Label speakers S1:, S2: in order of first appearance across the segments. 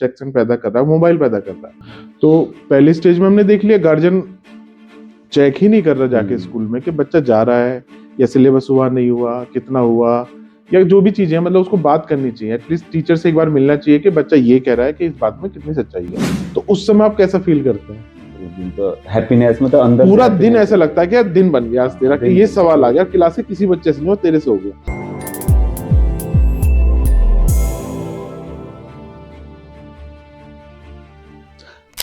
S1: Distraction पैदा कर रहा है, मोबाइल पैदा कर रहा है। तो पहली स्टेज में हमने देख लिया, गार्जियन चेक ही नहीं कर रहा जाके स्कूल में कि बच्चा जा रहा है या सिलेबस हुआ नहीं हुआ, कितना हुआ, या जो भी चीजें हैं, मतलब उसको बात करनी चाहिए। एटलीस्ट टीचर से एक बार मिलना चाहिए कि बच्चा ये कह रहा है कि इस बात में कितनी सच्चाई है। तो उस समय आप कैसा फील करते हैं?
S2: तो हैप्पीनेस, मतलब अंदर
S1: पूरा दिन ऐसा लगता है कि यार दिन बन गया आज तेरा, कि ये सवाल आ गया क्लास के किसी बच्चे से नहीं, तेरे से हो गया।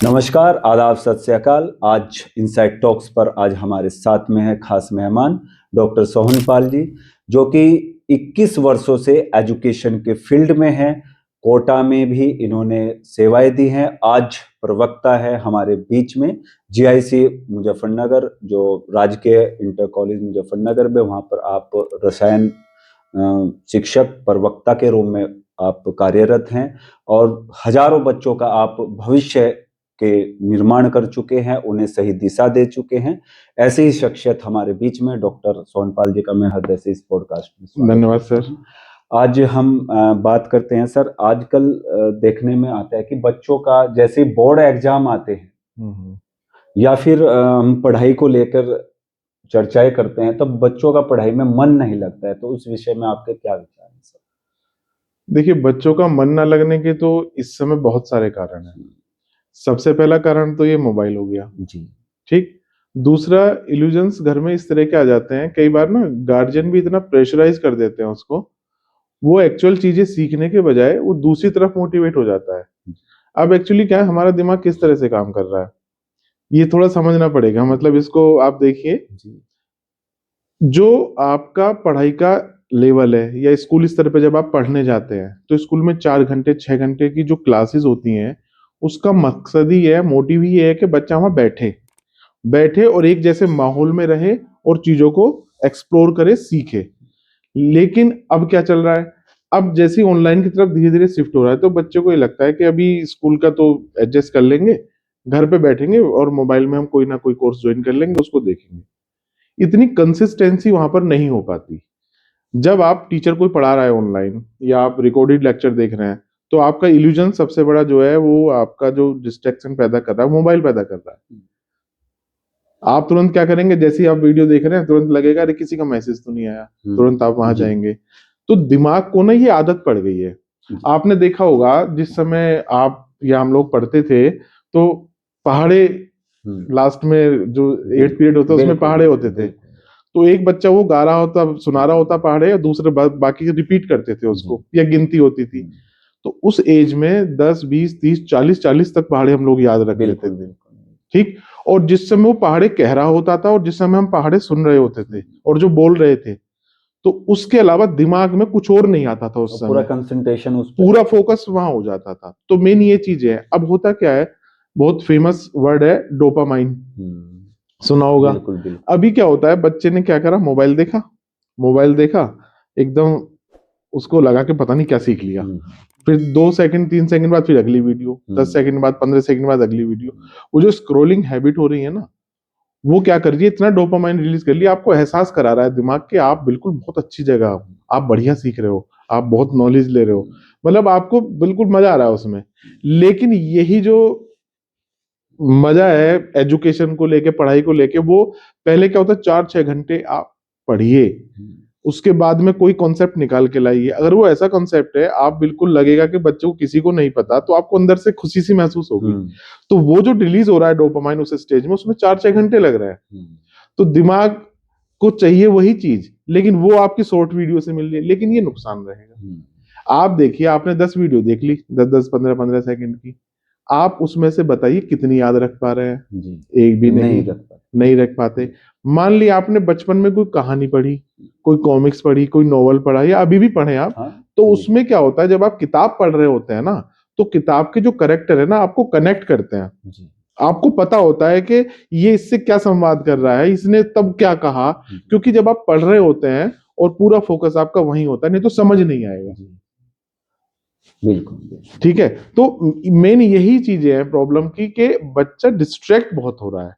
S2: नमस्कार, आदाब, सत श्री अकाल। आज इनसाइड टॉक्स पर आज हमारे साथ में है खास मेहमान डॉक्टर सोहनपाल जी, जो कि 21 वर्षों से एजुकेशन के फील्ड में हैं। कोटा में भी इन्होंने सेवाएं दी हैं। आज प्रवक्ता है हमारे बीच में जीआईसी मुजफ्फरनगर, जो राजकीय इंटर कॉलेज मुजफ्फरनगर में, वहाँ पर आप रसायन शिक्षक प्रवक्ता के रूप में आप कार्यरत हैं और हजारों बच्चों का आप भविष्य के निर्माण कर चुके हैं, उन्हें सही दिशा दे चुके हैं। ऐसे ही शख्सियत हमारे बीच में डॉक्टर सोहनपाल जी का मैं हृदय से इस पॉडकास्ट में
S1: धन्यवाद सर।
S2: आज हम बात करते हैं सर, आजकल देखने में आता है कि बच्चों का जैसे बोर्ड एग्जाम आते हैं या फिर हम पढ़ाई को लेकर चर्चाएं करते हैं, तब बच्चों का पढ़ाई में मन नहीं लगता है। तो उस विषय में आपके क्या विचार हैं सर?
S1: देखिए, बच्चों का मन न लगने के तो इस समय बहुत सारे कारण हैं। सबसे पहला कारण तो ये मोबाइल हो गया
S2: जी,
S1: ठीक। दूसरा, इल्यूजन्स घर में इस तरह के आ जाते हैं कई बार ना, गार्जियन भी इतना प्रेशराइज कर देते हैं उसको, वो एक्चुअल चीजें सीखने के बजाय वो दूसरी तरफ मोटिवेट हो जाता है। अब एक्चुअली क्या है, हमारा दिमाग किस तरह से काम कर रहा है ये थोड़ा समझना पड़ेगा। मतलब इसको आप देखिए, जो आपका पढ़ाई का लेवल है या स्कूल स्तर पे जब आप पढ़ने जाते हैं, तो स्कूल में 4 घंटे 6 घंटे की जो क्लासेस होती हैं, उसका मकसद ही है, मोटिव ही है कि बच्चा वहां बैठे बैठे और एक जैसे माहौल में रहे और चीजों को एक्सप्लोर करे, सीखे। लेकिन अब क्या चल रहा है, अब जैसे ऑनलाइन की तरफ धीरे धीरे शिफ्ट हो रहा है, तो बच्चों को ये लगता है कि अभी स्कूल का तो एडजस्ट कर लेंगे, घर पे बैठेंगे और मोबाइल में हम कोई ना कोई कोर्स ज्वाइन कर लेंगे, उसको देखेंगे। इतनी कंसिस्टेंसी वहां पर नहीं हो पाती। जब आप टीचर कोई पढ़ा रहा है ऑनलाइन या आप रिकॉर्डेड लेक्चर देख रहे हैं, तो आपका इल्यूजन सबसे बड़ा जो है, वो आपका जो डिस्ट्रैक्शन पैदा कर रहा है, मोबाइल पैदा कर रहा है। आप तुरंत क्या करेंगे, जैसे ही आप वीडियो देख रहे हैं तुरंत लगेगा अरे किसी का मैसेज तो नहीं आया, तुरंत आप वहां जाएंगे। तो दिमाग को ना ये आदत पड़ गई है। आपने देखा होगा, जिस समय आप या हम लोग पढ़ते थे, तो पहाड़े लास्ट में जो 8th पीरियड होता है उसमें पहाड़े होते थे, तो एक बच्चा वो गा रहा होता, सुना रहा होता पहाड़े, और दूसरे बाकी रिपीट करते थे उसको, या गिनती होती थी। तो उस एज में 10 20 30 40 तक पहाड़े हम लोग याद रख लेते थे, ठीक। और जिस समय वो पहाड़े कह रहा होता था और जिस समय हम पहाड़े सुन रहे होते थे और जो बोल रहे थे, तो उसके अलावा दिमाग में कुछ और नहीं आता था उस समय,
S2: पूरा कंसंट्रेशन, उस
S1: पूरा फोकस वहां हो जाता था। तो मेन ये चीज है। अब होता क्या है, बहुत फेमस वर्ड है डोपामाइन, सुना होगा।
S2: बिल्कुल, बिल्कुल।
S1: अभी क्या होता है, बच्चे ने क्या करा, मोबाइल देखा, एकदम उसको लगा के पता नहीं क्या सीख लिया। फिर 2 सेकंड 3 सेकंड बाद फिर अगली वीडियो, 10 सेकंड बाद 15 सेकंड बाद अगली वीडियो। वो जो स्क्रोलिंग हैबिट हो रही है ना, वो क्या कर रही है, इतना डोपामाइन रिलीज कर लिया, आपको एहसास करा रहा है दिमाग के आप बिल्कुल बहुत अच्छी जगह हो, आप बढ़िया सीख रहे हो, आप बहुत नॉलेज ले रहे हो, मतलब आपको बिल्कुल मजा आ रहा है उसमें। लेकिन यही जो मजा है एजुकेशन को लेके, पढ़ाई को लेके, वो पहले क्या होता है, 4 6 घंटे आप पढ़िए, उसके बाद में कोई कॉन्सेप्ट निकाल के लाइए। अगर वो ऐसा कॉन्सेप्ट है, आप बिल्कुल लगेगा कि बच्चों को किसी को नहीं पता, तो आपको अंदर से खुशी सी महसूस होगी। तो वो जो रिलीज हो रहा है डोपामाइन उस स्टेज में, उसमें 4 6 घंटे लग रहा है। तो दिमाग को चाहिए वही चीज, लेकिन वो आपकी शॉर्ट वीडियो से मिल रही है, लेकिन ये नुकसान रहेगा। आप देखिए, आपने 10 वीडियो देख ली, 10 10 15 15 सेकंड की, आप उसमें से बताइए कितनी याद रख पा रहे हैं? एक भी नहीं रख पाते। मान लिया आपने बचपन में कोई कहानी पढ़ी, कोई कॉमिक्स पढ़ी, कोई नॉवल पढ़ा, या अभी भी पढ़े आप, तो उसमें क्या होता है, जब आप किताब पढ़ रहे होते हैं ना, तो किताब के जो कैरेक्टर है ना, आपको कनेक्ट करते हैं। आपको पता होता है कि ये इससे क्या संवाद कर रहा है, इसने तब क्या कहा, क्योंकि जब आप पढ़ रहे होते हैं और पूरा फोकस आपका वहीं होता है, नहीं तो समझ नहीं आएगा।
S2: बिल्कुल,
S1: ठीक है। तो मेन यही चीजें हैं प्रॉब्लम की, कि बच्चा डिस्ट्रैक्ट बहुत हो रहा है।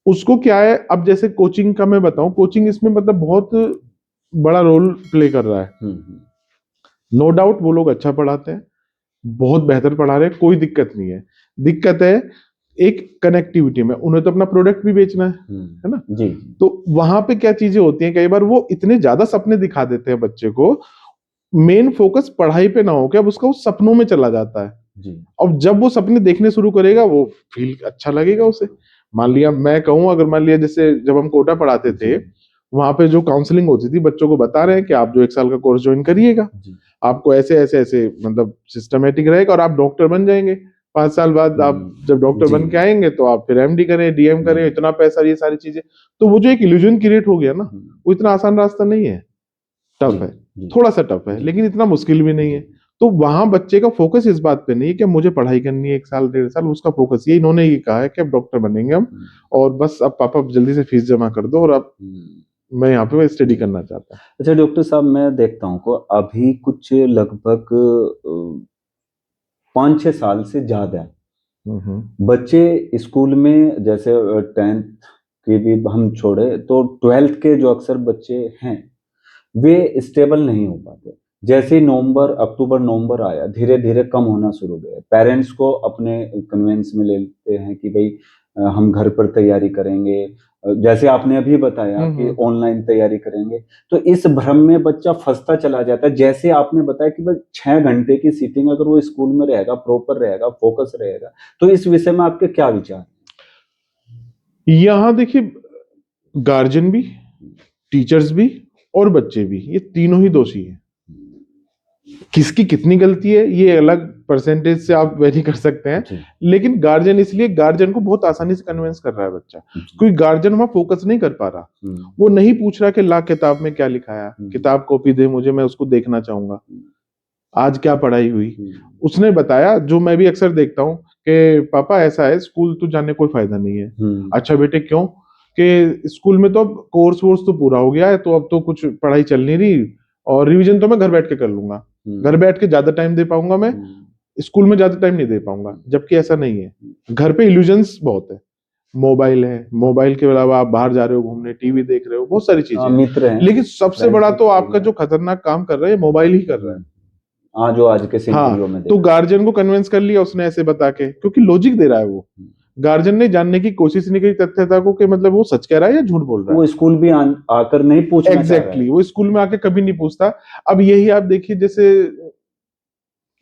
S1: उसको क्या है, अब जैसे कोचिंग का मैं बताऊं, कोचिंग इसमें मतलब बहुत बड़ा रोल प्ले कर रहा है। नो डाउट वो लोग अच्छा पढ़ाते हैं, बहुत बेहतर पढ़ा रहे हैं, कोई दिक्कत नहीं है। दिक्कत है एक कनेक्टिविटी में, उन्हें तो अपना प्रोडक्ट भी बेचना है ना।
S2: जी।
S1: तो वहां पे क्या चीजें होती हैं, कई बार वो इतने ज्यादा सपने दिखा देते हैं बच्चे को, मेन फोकस पढ़ाई पे ना हो के अब उसका उस सपनों में चला जाता है
S2: जी।
S1: अब जब वो सपने देखने शुरू करेगा वो फील अच्छा लगेगा उसे। मान लिया मैं कहूं, अगर मान लिया जैसे जब हम कोटा पढ़ाते थे, वहां पे जो काउंसलिंग होती थी, बच्चों को बता रहे हैं कि आप जो 1 साल का कोर्स ज्वाइन करिएगा, आपको ऐसे ऐसे ऐसे मतलब सिस्टमेटिक रहेगा और आप डॉक्टर बन जाएंगे। 5 साल बाद आप जब डॉक्टर बन के आएंगे तो आप फिर एमडी करें, डीएम करें, इतना पैसा, ये सारी चीजें। तो वो जो एक इल्यूजन क्रिएट हो गया ना, वो इतना आसान रास्ता नहीं है, टफ है, थोड़ा सा टफ है, लेकिन इतना मुश्किल भी नहीं है। तो वहां बच्चे का फोकस इस बात पे नहीं है कि मुझे पढ़ाई करनी है 1 साल 1.5 साल, उसका फोकस ये, इन्होंने ये कहा है कि अब डॉक्टर बनेंगे हम, और बस अब पापा जल्दी से फीस जमा कर दो और अब मैं यहाँ पे स्टडी करना चाहता हूँ।
S2: अच्छा डॉक्टर साहब, मैं देखता हूँ को अभी कुछ लगभग 5-6 साल से ज्यादा बच्चे स्कूल में, जैसे 10th के भी हम छोड़े तो 12th के जो अक्सर बच्चे हैं वे स्टेबल नहीं हो पाते। जैसे नवंबर अक्टूबर नवंबर आया, धीरे धीरे कम होना शुरू हो गया। पेरेंट्स को अपने कन्वेंस में ले लेते हैं कि भाई हम घर पर तैयारी करेंगे, जैसे आपने अभी बताया कि ऑनलाइन तैयारी करेंगे। तो इस भ्रम में बच्चा फंसता चला जाता है। जैसे आपने बताया कि भाई 6 घंटे की सीटिंग अगर वो स्कूल में रहेगा, प्रॉपर रहेगा, फोकस रहेगा, तो इस विषय में आपके क्या विचार?
S1: यहाँ देखिए, गार्जियन भी, टीचर्स भी और बच्चे भी, ये तीनों ही दोषी हैं। किसकी कितनी गलती है ये अलग परसेंटेज से आप वेरी कर सकते हैं, लेकिन गार्जियन, इसलिए गार्जियन को बहुत आसानी से कन्विंस कर रहा है बच्चा, क्योंकि गार्जियन वहां फोकस नहीं कर पा रहा। वो नहीं पूछ रहा कि ला किताब में क्या लिखा है, किताब कॉपी दे मुझे, मैं उसको देखना चाहूंगा, आज क्या पढ़ाई हुई। उसने बताया, जो मैं भी अक्सर देखता हूँ कि पापा ऐसा है, स्कूल तो जाने कोई फायदा नहीं है। अच्छा बेटे क्यों? कि स्कूल में तो अब कोर्स वोर्स तो पूरा हो गया है, तो अब तो कुछ पढ़ाई चल नहीं रही, और रिवीजन तो मैं घर बैठ के कर लूंगा, घर बैठ के ज्यादा टाइम दे पाऊंगा मैं, स्कूल में ज्यादा टाइम नहीं दे पाऊंगा। जबकि ऐसा नहीं है, घर पे इल्यूजन्स बहुत है, मोबाइल है, मोबाइल के अलावा आप बाहर जा रहे हो घूमने, टीवी देख रहे हो, बहुत सारी चीजें हैं, लेकिन सबसे बड़ा तो आपका जो खतरनाक काम कर रहा है मोबाइल ही कर रहा है।
S2: जो आज के सिनेरियो में
S1: तो गार्जियन को कन्विंस कर लिया उसने ऐसे बता के, क्योंकि लॉजिक दे रहा है वो। गार्जियन ने जानने की कोशिश नहीं करी तथ्यता को कि मतलब वो सच कह रहा है या झूठ बोल रहा है।
S2: वो स्कूल भी आकर नहीं पूछना
S1: एग्जैक्टली, वो स्कूल में आके कभी नहीं पूछता। अब यही आप देखिए, जैसे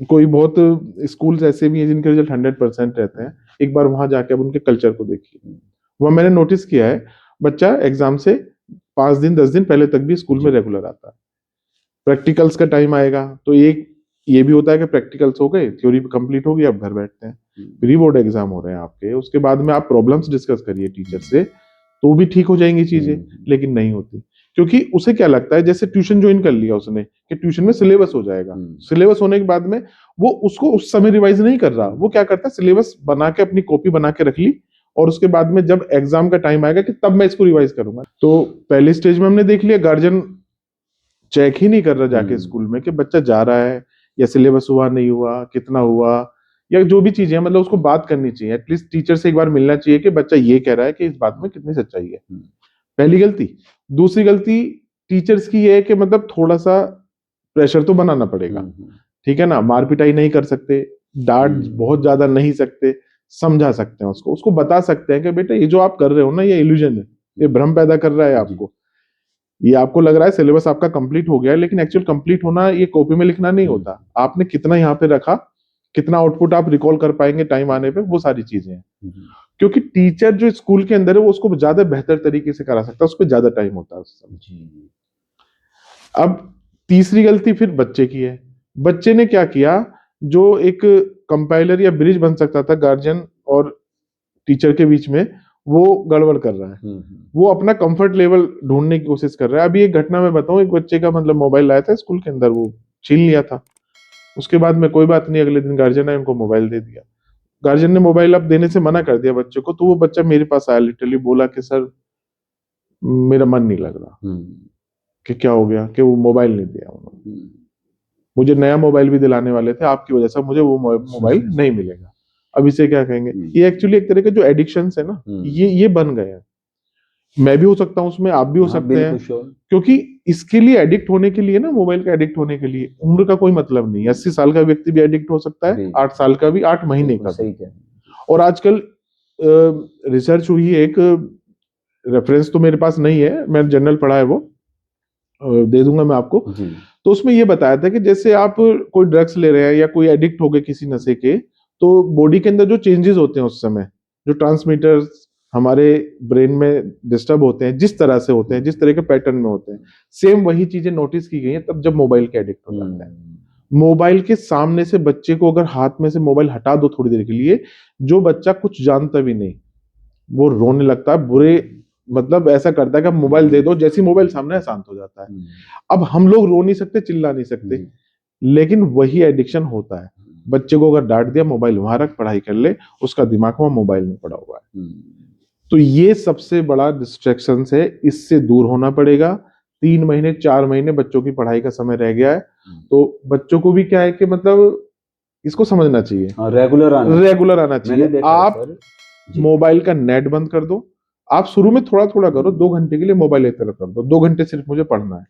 S1: कोई बहुत स्कूल ऐसे भी हैं जिनके रिजल्ट 100% रहते हैं, एक बार वहां जाके अब उनके कल्चर को देखिए। वह मैंने नोटिस किया है, बच्चा एग्जाम से 5 दिन 10 दिन पहले तक भी स्कूल में रेगुलर आता है। प्रैक्टिकल्स का टाइम आएगा तो एक ये भी होता है कि प्रैक्टिकल्स हो गए, थ्योरी कंप्लीट हो गई, अब घर बैठते हैं, प्री बोर्ड एग्जाम हो रहे हैं आपके, उसके बाद में आप प्रॉब्लम्स डिस्कस करिए टीचर से, तो भी ठीक हो जाएंगी चीजें, लेकिन नहीं होती। क्योंकि उसे क्या लगता है, जैसे ट्यूशन ज्वाइन कर लिया उसने कि ट्यूशन में सिलेबस हो जाएगा, सिलेबस होने के बाद में वो उसको उस समय रिवाइज नहीं कर रहा, वो क्या करता है, सिलेबस बना के अपनी कॉपी बना के रख ली, और उसके बाद में जब एग्जाम का टाइम आएगा कि तब मैं इसको रिवाइज करूंगा। तो पहले स्टेज में हमने देख लिया, गार्जियन चेक ही नहीं कर रहा जाके स्कूल में कि बच्चा जा रहा है या सिलेबस हुआ नहीं हुआ, कितना हुआ, या जो भी चीजें हैं, मतलब उसको बात करनी चाहिए, एटलीस्ट टीचर से एक बार मिलना चाहिए कि बच्चा ये कह रहा है कि इस बात में कितनी सच्चाई है। पहली गलती। दूसरी गलती टीचर्स की ये है कि मतलब थोड़ा सा प्रेशर तो बनाना पड़ेगा, ठीक है ना, मार पिटाई नहीं कर सकते, डांट बहुत ज्यादा नहीं सकते, समझा सकते हैं उसको, उसको बता सकते हैं कि बेटा ये जो आप कर रहे हो ना, ये इल्यूजन है, ये भ्रम पैदा कर रहा है आपको, ये आपको लग रहा है सिलेबस आपका कंप्लीट हो गया है, लेकिन एक्चुअल कंप्लीट होना ये कॉपी में लिखना नहीं होता, आपने कितना यहाँ पे रखा, कितना आउटपुट आप रिकॉल कर पाएंगे टाइम आने पे, वो सारी चीजें हैं। क्योंकि टीचर जो स्कूल के अंदर है वो उसको ज्यादा बेहतर तरीके से करा सकता है, उस पर ज्यादा टाइम होता है उस समय। अब तीसरी गलती फिर बच्चे की है। बच्चे ने क्या किया, जो एक कंपाइलर या ब्रिज बन सकता था गार्जियन और टीचर के बीच में, वो गड़बड़ कर रहा है। वो अपना कंफर्ट लेवल ढूंढने की कोशिश कर रहा है। अभी एक घटना मैं बताऊं, एक बच्चे का मतलब मोबाइल लाया था स्कूल के अंदर, वो छीन लिया था। उसके बाद में कोई बात नहीं, अगले दिन गार्जियन ने उनको मोबाइल दे दिया। गार्जियन ने मोबाइल अब देने से मना कर दिया बच्चे को, तो वो बच्चा मेरे पास आया, लिटरली बोला कि सर मेरा मन नहीं लग रहा। कि क्या हो गया? कि वो मोबाइल नहीं दिया उन्होंने, मुझे नया मोबाइल भी दिलाने वाले थे, आपकी वजह से मुझे वो मोबाइल नहीं मिलेगा। अब इसे क्या कहेंगे? ये एक्चुअली एक तरह के जो एडिक्शन है ना, ये बन गए हैं। मैं भी हो सकता हूँ उसमें, आप भी हो
S2: हाँ
S1: सकते हैं,
S2: बिल्कुल श्योर।
S1: क्योंकि इसके लिए एडिक्ट होने के लिए ना, मोबाइल का एडिक्ट होने के लिए उम्र का कोई मतलब नहीं है। 80 साल का व्यक्ति भी एडिक्ट हो सकता है,
S2: भी
S1: 8 साल का भी, 8 महीने
S2: बिल्कुल
S1: का भी।
S2: सही कह रहे
S1: और आजकल रिसर्च हुई है, एक रेफरेंस तो मेरे पास नहीं है, मैं जनरल पढ़ा है वो, दे दूंगा मैं आपको।
S2: हैं। जी
S1: तो उसमें ये बताया था कि जैसे आप कोई ड्रग्स ले रहे हैं या कोई एडिक्ट हो गए किसी नशे के, तो बॉडी के अंदर जो चेंजेस होते हैं उस समय, जो ट्रांसमीटर्स हमारे ब्रेन में डिस्टर्ब होते हैं, जिस तरह से होते हैं, जिस तरह के पैटर्न में होते हैं, सेम वही चीजें नोटिस की गई हैं तब जब मोबाइल के एडिक्ट हो जाता है। मोबाइल के सामने से बच्चे को अगर हाथ में से मोबाइल हटा दो थोड़ी देर के लिए, जो बच्चा कुछ जानता भी नहीं वो रोने लगता है, बुरे मतलब ऐसा करता है कि अब मोबाइल दे दो, जैसे मोबाइल सामने है शांत हो जाता है। अब हम लोग रो नहीं सकते, चिल्ला नहीं सकते,
S2: जी।
S1: लेकिन वही एडिक्शन होता है। बच्चे को अगर डांट दिया, मोबाइल वहां रख, पढ़ाई कर ले, उसका दिमाग वहां मोबाइल में पड़ा हुआ है। तो ये सबसे बड़ा डिस्ट्रैक्शन है, इससे दूर होना पड़ेगा। 3 महीने 4 महीने बच्चों की पढ़ाई का समय रह गया है, तो बच्चों को भी क्या है कि मतलब इसको समझना चाहिए,
S2: हाँ रेगुलर आना
S1: रेगुलर आना
S2: चाहिए। मैंने
S1: चाहिए।
S2: देखा है
S1: आप
S2: सर। जी
S1: मोबाइल का नेट बंद कर दो, आप शुरू में थोड़ा थोड़ा करो, 2 घंटे के लिए मोबाइल एक तरफ कर दो, 2 घंटे सिर्फ मुझे पढ़ना है।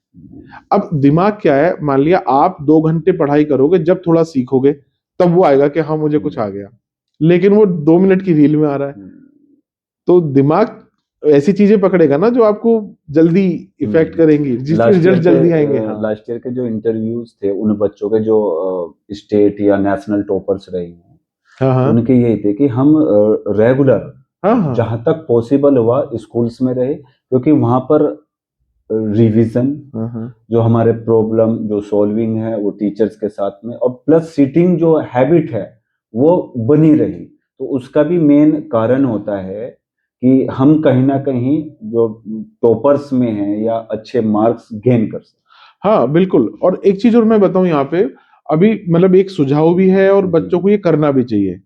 S1: अब दिमाग क्या है, मान लिया आप 2 घंटे पढ़ाई करोगे, जब थोड़ा सीखोगे तब वो आएगा कि हाँ मुझे कुछ आ गया, लेकिन वो 2 मिनट की रील में आ रहा है। तो दिमाग ऐसी चीजें पकड़ेगा ना जो आपको जल्दी इफेक्ट करेंगी, जिसके रिजल्ट जल्दी आएंगे। हाँ
S2: लास्ट ईयर के जो इंटरव्यूज थे उन बच्चों के जो स्टेट या नेशनल टॉपर्स रहे हैं,
S1: हाँ हाँ
S2: उनके यही थे कि हम रेगुलर
S1: हाँ हाँ
S2: जहां तक पॉसिबल हुआ स्कूल्स में रहे, क्योंकि वहां पर रिवीजन,
S1: हाँ हाँ
S2: जो हमारे प्रॉब्लम जो सॉल्विंग है वो टीचर्स के साथ में, और प्लस सीटिंग जो हैबिट है वो बनी रही। तो उसका भी मेन कारण होता है कि हम कहीं ना कहीं जो टॉपर्स में हैं या अच्छे मार्क्स गेन कर सकें।
S1: हाँ बिल्कुल। और एक चीज और मैं बताऊं यहाँ पे, अभी मतलब एक सुझाव भी है और
S2: जी
S1: बच्चों को ये करना भी चाहिए।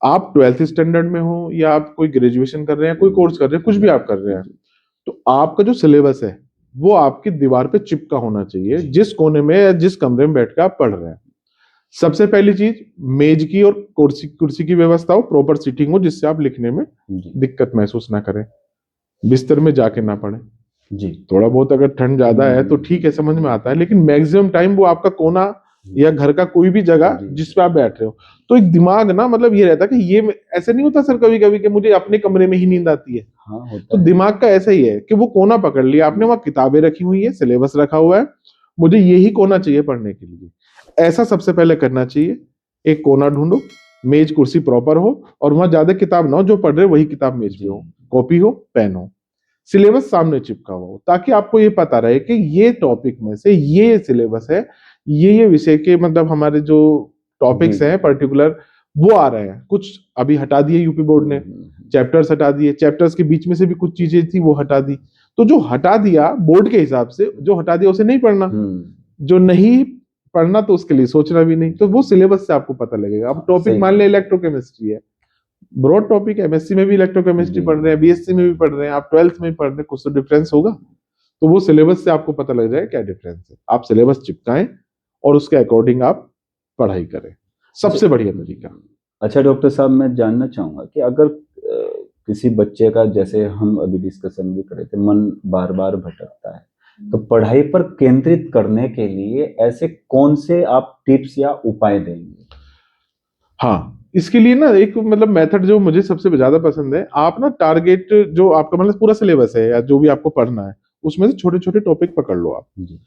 S1: आप 12th स्टैंडर्ड में हो या आप कोई ग्रेजुएशन कर रहे हैं, कोई कोर्स कर रहे हैं, कुछ भी आप कर रहे हैं, तो आपका जो सिलेबस है वो आपकी दीवार पे चिपका होना चाहिए,
S2: जी
S1: जिस कोने में या जिस कमरे में बैठ के आप पढ़ रहे हैं। सबसे पहली चीज, मेज की और कुर्सी कुर्सी की व्यवस्था हो, प्रॉपर सीटिंग हो, जिससे आप लिखने में
S2: जी
S1: दिक्कत महसूस ना करें, बिस्तर में जाके ना पढ़े।
S2: जी
S1: थोड़ा बहुत अगर ठंड ज्यादा है तो ठीक है, समझ में आता है, लेकिन मैक्सिमम टाइम वो आपका कोना या घर का कोई भी जगह
S2: जी
S1: जिस पे आप बैठ रहे हो, तो एक दिमाग ना मतलब ये रहता है कि ये ऐसे नहीं होता सर कभी कभी कि मुझे अपने कमरे में ही नींद आती है।
S2: हाँ
S1: तो
S2: होता है।
S1: दिमाग का ऐसा ही है कि वो कोना पकड़ लिया आपने, वहां किताबें रखी हुई है, सिलेबस रखा हुआ है, मुझे यही कोना चाहिए पढ़ने के लिए। ऐसा सबसे पहले करना चाहिए। एक कोना ढूंढो, मेज कुर्सी प्रॉपर हो, और वहां ज्यादा किताब ना हो, जो पढ़ रहे हो वही किताब मेज पे
S2: जी
S1: हो, कॉपी हो, पेन हो, सिलेबस सामने चिपका हुआ हो, ताकि आपको ये पता रहे कि ये टॉपिक में से ये सिलेबस है, ये विषय के मतलब हमारे जो
S2: जी
S1: टॉपिक्स
S2: जी
S1: हैं पर्टिकुलर वो आ रहे हैं। कुछ अभी हटा दिए यूपी बोर्ड ने, चैप्टर्स हटा दिए, चैप्टर्स के बीच में से भी कुछ चीजें थी वो हटा दी। तो जो हटा दिया बोर्ड के हिसाब से, जो हटा दिया उसे नहीं पढ़ना, जो नहीं पढ़ना तो उसके लिए सोचना भी नहीं। तो वो सिलेबस से आपको पता लगेगा। अब टॉपिक
S2: सही
S1: मान लिया इलेक्ट्रोकेमिस्ट्री है, ब्रॉड टॉपिक है, एमएससी में भी इलेक्ट्रोकेमिस्ट्री
S2: जी
S1: पढ़ रहे हैं, बीएससी में भी पढ़ रहे हैं, आप 12th में भी पढ़ रहे हैं, कुछ तो डिफरेंस होगा। तो वो सिलेबस से आपको पता लग जाएगा क्या डिफरेंस है। आप सिलेबस चिपकाएं और उसके अकॉर्डिंग आप पढ़ाई करें,
S2: अच्छा
S1: सबसे बढ़िया तरीका।
S2: अच्छा डॉक्टर साहब, मैं जानना चाहूंगा कि अगर किसी बच्चे का, जैसे हम अभी डिस्कशन भी कर रहे थे, मन बार बार भटकता है, तो पढ़ाई पर केंद्रित करने के लिए ऐसे कौन से आप टिप्स या उपाय देंगे?
S1: हाँ, इसके लिए ना एक मतलब मेथड जो मुझे सबसे ज्यादा पसंद है, आप ना टारगेट जो आपका मतलब पूरा सिलेबस है या जो भी आपको पढ़ना है, उसमें से छोटे छोटे टॉपिक पकड़ लो आप।
S2: जी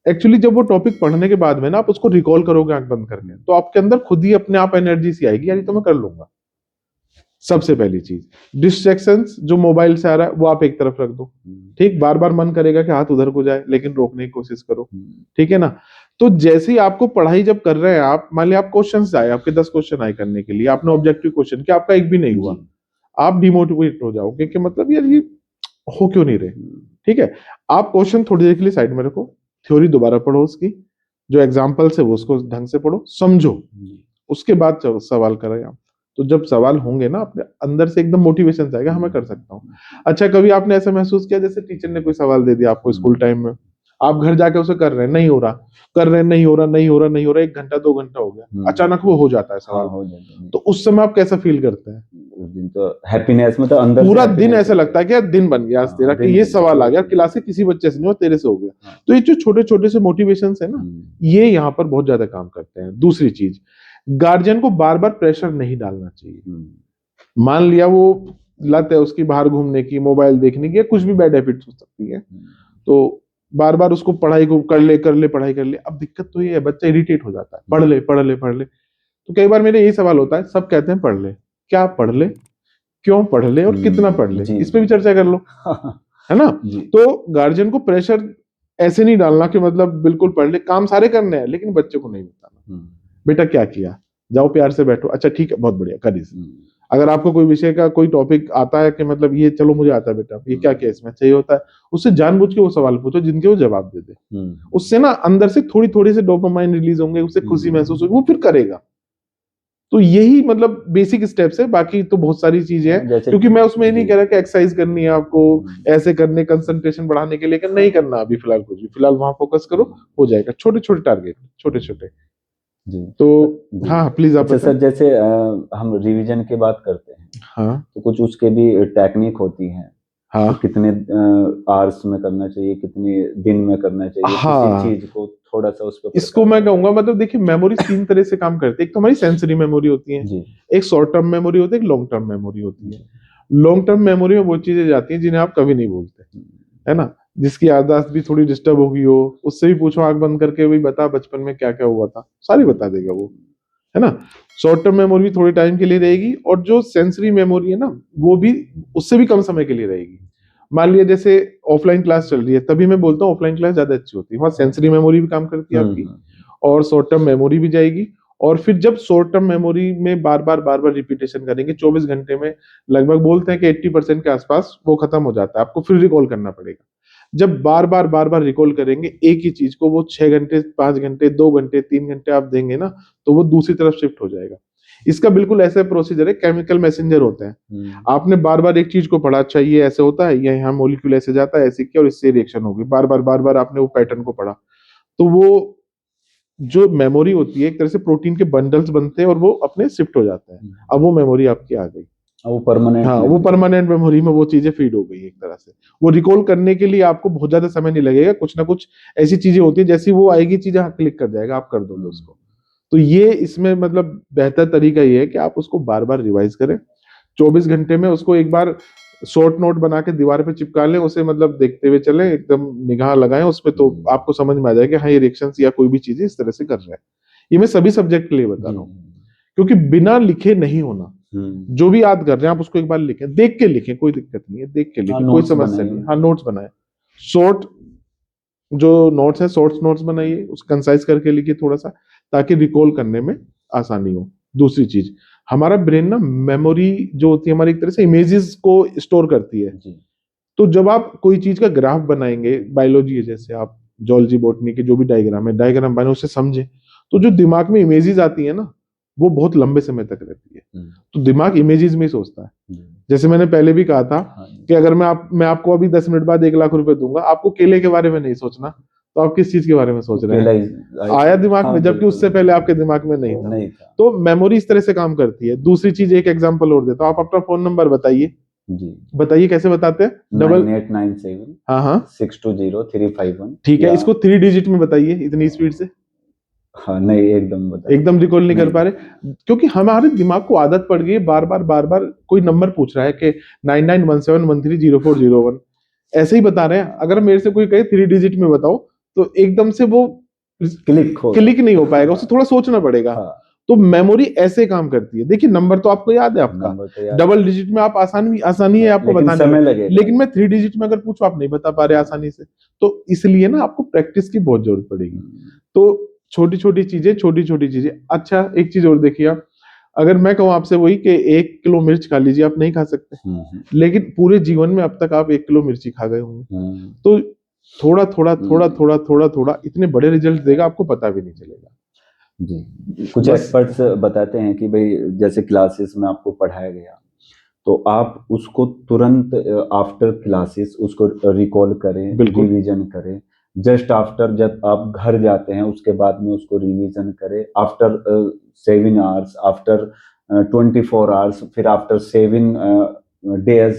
S1: एक्चुअली जब वो टॉपिक पढ़ने के बाद में ना आप उसको रिकॉल करोगे आंख बंद करके, तो आपके अंदर खुद ही अपने आप एनर्जी सी आएगी, यार ये तो मैं कर लूंगा। सबसे पहली चीज, डिस्ट्रैक्शंस जो मोबाइल से आ रहा है वो आप एक तरफ रख दो। ठीक, बार बार मन करेगा कि हाथ उधर को जाए, लेकिन रोकने की कोशिश करो। ठीक है ना। तो जैसे ही आपको पढ़ाई जब कर रहे हैं आप, मान लिया आप क्वेश्चन आए, आपके 10 क्वेश्चन आए करने के लिए, आपने ऑब्जेक्टिव क्वेश्चन किया, आपका एक भी नहीं हुआ,
S2: जी
S1: आप डिमोटिवेट हो जाओगे कि मतलब यार ये हो क्यों नहीं रहे। ठीक है, आप क्वेश्चन थोड़ी देर के लिए साइड में रखो, थ्योरी दोबारा पढ़ो उसकी, जो एग्जाम्पल्स है वो उसको ढंग से पढ़ो समझो, उसके बाद सवाल करें आप। तो जब सवाल होंगे ना, अपने अंदर से एकदम मोटिवेशन आएगा, हाँ मैं कर सकता हूँ। अच्छा, कभी आपने ऐसा महसूस किया जैसे टीचर ने कोई सवाल दे दिया आपको स्कूल टाइम में, आप घर जाके उसे कर रहे हैं, नहीं हो रहा, कर रहे हैं, नहीं हो रहा, नहीं हो रहा, नहीं हो रहा, 1 घंटा 2 घंटा हो गया, अचानक वो हो जाता है
S2: हाँ
S1: सवाल,
S2: हो जाएगा।
S1: तो उस समय आप कैसा फील करते हैं?
S2: दिन तो हैप्पीनेस मतलब अंदर
S1: पूरा दिन ऐसा लगता है कि यार दिन बन गया आज तेरा, कि ये सवाल आ गया क्लास के किसी बच्चे से नहीं हो, तेरे से हो गया। तो ये जो छोटे छोटे से मोटिवेशन है ना, ये यहाँ पर बहुत ज्यादा काम करते हैं। दूसरी चीज, गार्जियन को बार बार प्रेशर नहीं डालना चाहिए। मान लिया वो लत है उसकी बाहर घूमने की, मोबाइल देखने की, या कुछ भी बैड हैबिट्स हो सकती है, तो बार बार उसको पढ़ाई को कर ले पढ़ाई कर ले। अब दिक्कत तो ये है, बच्चा इरिटेट हो जाता है, पढ़ ले पढ़ ले पढ़ ले। तो कई बार मेरे यही सवाल होता है, सब कहते हैं पढ़ ले, क्या पढ़ ले, क्यों पढ़ ले, और कितना पढ़ ले, इस पे भी चर्चा कर लो, है ना। तो गार्जियन को प्रेशर ऐसे नहीं डालना कि मतलब बिल्कुल पढ़ ले, काम सारे करने हैं लेकिन बच्चे को नहीं बताना बेटा क्या किया, जाओ प्यार से बैठो, अच्छा ठीक है बहुत बढ़िया करिए। अगर आपको कोई विषय का कोई टॉपिक आता है कि मतलब ये चलो मुझे आता है बेटा, ये क्या क्या इसमें चाहिए होता है, उससे जानबूझ के वो सवाल पूछो जिनके वो जवाब दे दे। उससे ना अंदर से थोड़ी थोड़ी से डोपामाइन रिलीज होंगे, उससे खुशी महसूस होगी, वो फिर करेगा। तो यही मतलब बेसिक स्टेप्स है, बाकी तो बहुत सारी चीजें हैं, क्योंकि मैं उसमें ये नहीं कह रहा कि एक्सरसाइज करनी है आपको, ऐसे करने कंसंट्रेशन बढ़ाने के लिए नहीं करना अभी फिलहाल कुछ भी, फिलहाल वहां फोकस करो, हो जाएगा। छोटे छोटे टारगेट, छोटे छोटे।
S2: जी
S1: तो हाँ प्लीज आप
S2: अच्छा सर, जैसे हम रिवीजन की बात करते हैं,
S1: हाँ
S2: तो कुछ उसके भी टेक्निक होती हैं।
S1: हाँ
S2: तो कितने आवर्स में करना चाहिए, कितने दिन में करना चाहिए,
S1: हाँ,
S2: किसी चीज को थोड़ा सा उस पर
S1: इसको मैं कहूंगा, मतलब देखिए मेमोरी 3 तरह से काम करती है। एक तो हमारी सेंसरी मेमोरी होती है,
S2: जी,
S1: एक शॉर्ट टर्म मेमोरी होती है, एक लॉन्ग टर्म मेमोरी होती है। लॉन्ग टर्म मेमोरी में वो चीजें जाती हैं जिन्हें आप कभी नहीं भूलते, है ना, जिसकी याददाश्त भी थोड़ी डिस्टर्ब होगी हो, उससे भी पूछो आंख बंद करके, भाई बता बचपन में क्या क्या हुआ था, सारी बता देगा वो, है ना। शॉर्ट टर्म मेमोरी भी थोड़े टाइम के लिए रहेगी, और जो सेंसरी मेमोरी है ना, वो भी उससे भी कम समय के लिए रहेगी। मान लिया जैसे ऑफलाइन क्लास चल रही है, तभी मैं बोलता हूँ ऑफलाइन क्लास ज्यादा अच्छी होती है, वहां सेंसरी मेमोरी भी काम करती है आपकी, और शॉर्ट टर्म मेमोरी भी जाएगी। और फिर जब शॉर्ट टर्म मेमोरी में बार बार रिपीटेशन करेंगे, 24 घंटे में लगभग बोलते हैं कि 80% के आसपास वो खत्म हो जाता है, आपको फिर रिकॉल करना पड़ेगा। जब बार बार रिकॉल करेंगे एक ही चीज को, वो 6 घंटे 5 घंटे 2 घंटे 3 घंटे आप देंगे ना, तो वो दूसरी तरफ शिफ्ट हो जाएगा। इसका बिल्कुल ऐसा प्रोसीजर है, केमिकल मैसेंजर होते हैं। आपने बार बार एक चीज को पढ़ा, अच्छा ये ऐसे होता है, ये यहाँ मोलिक्यूल ऐसे जाता है, ऐसे किया और इससे रिएक्शन होगी, बार बार आपने वो पैटर्न को पढ़ा, तो वो जो मेमोरी होती है एक तरह से प्रोटीन के बंडल्स बनते हैं और वो अपने शिफ्ट हो जाते हैं। अब वो मेमोरी आपकी आ गई,
S2: वो परमानेंट,
S1: हाँ वो परमानेंट मेमोरी में वो चीजें फीड हो गई एक तरह से। वो रिकॉल करने के लिए आपको बहुत ज्यादा समय नहीं लगेगा, कुछ ना कुछ ऐसी चीजें होती है, जैसी वो आएगी चीजें हाँ क्लिक कर जाएगा, आप कर दोगे उसको। तो ये इसमें मतलब बेहतर तरीका ये है कि आप उसको बार बार रिवाइज करें, 24 घंटे में उसको एक बार शॉर्ट नोट बना के दीवार पे चिपका लें, उसे मतलब देखते हुए चलें, एकदम निगाह लगाएं उसमें, तो आपको समझ में आ जाएगा हाँ ये रिएक्शंस या कोई भी चीजें इस तरह से कर रहे हैं। ये मैं सभी सब्जेक्ट के लिए बता रहा हूँ, क्योंकि बिना लिखे नहीं होना। जो भी याद कर रहे हैं आप उसको एक बार लिखें, देख के लिखें, कोई दिक्कत नहीं है, देख के लिखें, कोई समस्या नहीं है। हाँ नोट्स बनाए, शॉर्ट जो नोट्स है शॉर्ट्स नोट्स बनाइए, उसको कंसाइज करके लिखिए थोड़ा सा, ताकि रिकॉल करने में आसानी हो। दूसरी चीज, हमारा ब्रेन ना मेमोरी जो होती है हमारी, एक तरह से इमेजेस को स्टोर करती है। तो जब आप कोई चीज का ग्राफ बनाएंगे, बायोलॉजी है जैसे, आप जूलॉजी बॉटनी के जो भी डायग्राम है, डायग्राम बनाए उसे समझे, तो जो दिमाग में इमेजेस आती है ना, वो बहुत लंबे समय तक रहती है। तो दिमाग इमेजेस में ही सोचता है। जैसे मैंने पहले भी कहा था कि अगर मैं आपको अभी 10 मिनट बाद 1 लाख रुपए दूंगा, आपको केले के बारे में नहीं सोचना, तो आप किस चीज के बारे में सोच रहे हैं, आया दिमाग में, जबकि उससे पहले आपके दिमाग में नहीं था। तो मेमोरी इस तरह से काम करती है। दूसरी चीज, एक एग्जांपल और देता हूं, आप अपना फोन नंबर बताइए। बताइए कैसे बताते हैं?
S2: 9897
S1: हाँ
S2: 620 351।
S1: ठीक है, इसको 3 डिजिट में बताइए इतनी स्पीड से।
S2: हाँ नहीं, एकदम
S1: रिकॉल नहीं कर पा रहे, क्योंकि हमारे दिमाग को आदत पड़ गई है बार बार कोई नंबर पूछ रहा है कि 9917130401, ऐसे ही बता रहे हैं। अगर मेरे से कोई कहे 3 डिजिट में बताओ, तो एकदम से वो क्लिक नहीं हो पाएगा, उसे थोड़ा सोचना पड़ेगा। तो मेमोरी ऐसे काम करती है। देखिए नंबर तो आपको याद है, आपका डबल डिजिट में आप आसानी है आपको बताने में, लेकिन मैं 3 डिजिट में अगर पूछूं आप नहीं बता पा रहे आसानी से, तो इसलिए ना आपको प्रैक्टिस की बहुत जरूरत पड़ेगी। तो छोटी छोटी चीजें। अच्छा एक चीज और देखिए आप, अगर मैं कहूं आपसे वही कि 1 किलो मिर्च खा लीजिए, आप नहीं खा सकते, लेकिन पूरे जीवन में अब तक आप 1 किलो मिर्ची खा गए होंगे। तो थोड़ा इतने बड़े रिजल्ट देगा, आपको पता भी नहीं चलेगा।
S2: जी, कुछ एक्सपर्ट्स बताते हैं कि भाई जैसे क्लासेस में आपको पढ़ाया गया, तो आप उसको तुरंत आफ्टर क्लासेस उसको रिकॉल करें, रिवीजन करें। जस्ट आफ्टर जब आप घर जाते हैं उसके बाद में उसको रिवीजन करें, आफ्टर 7 आवर्स, आफ्टर 24 आवर्स, फिर आफ्टर 7 days,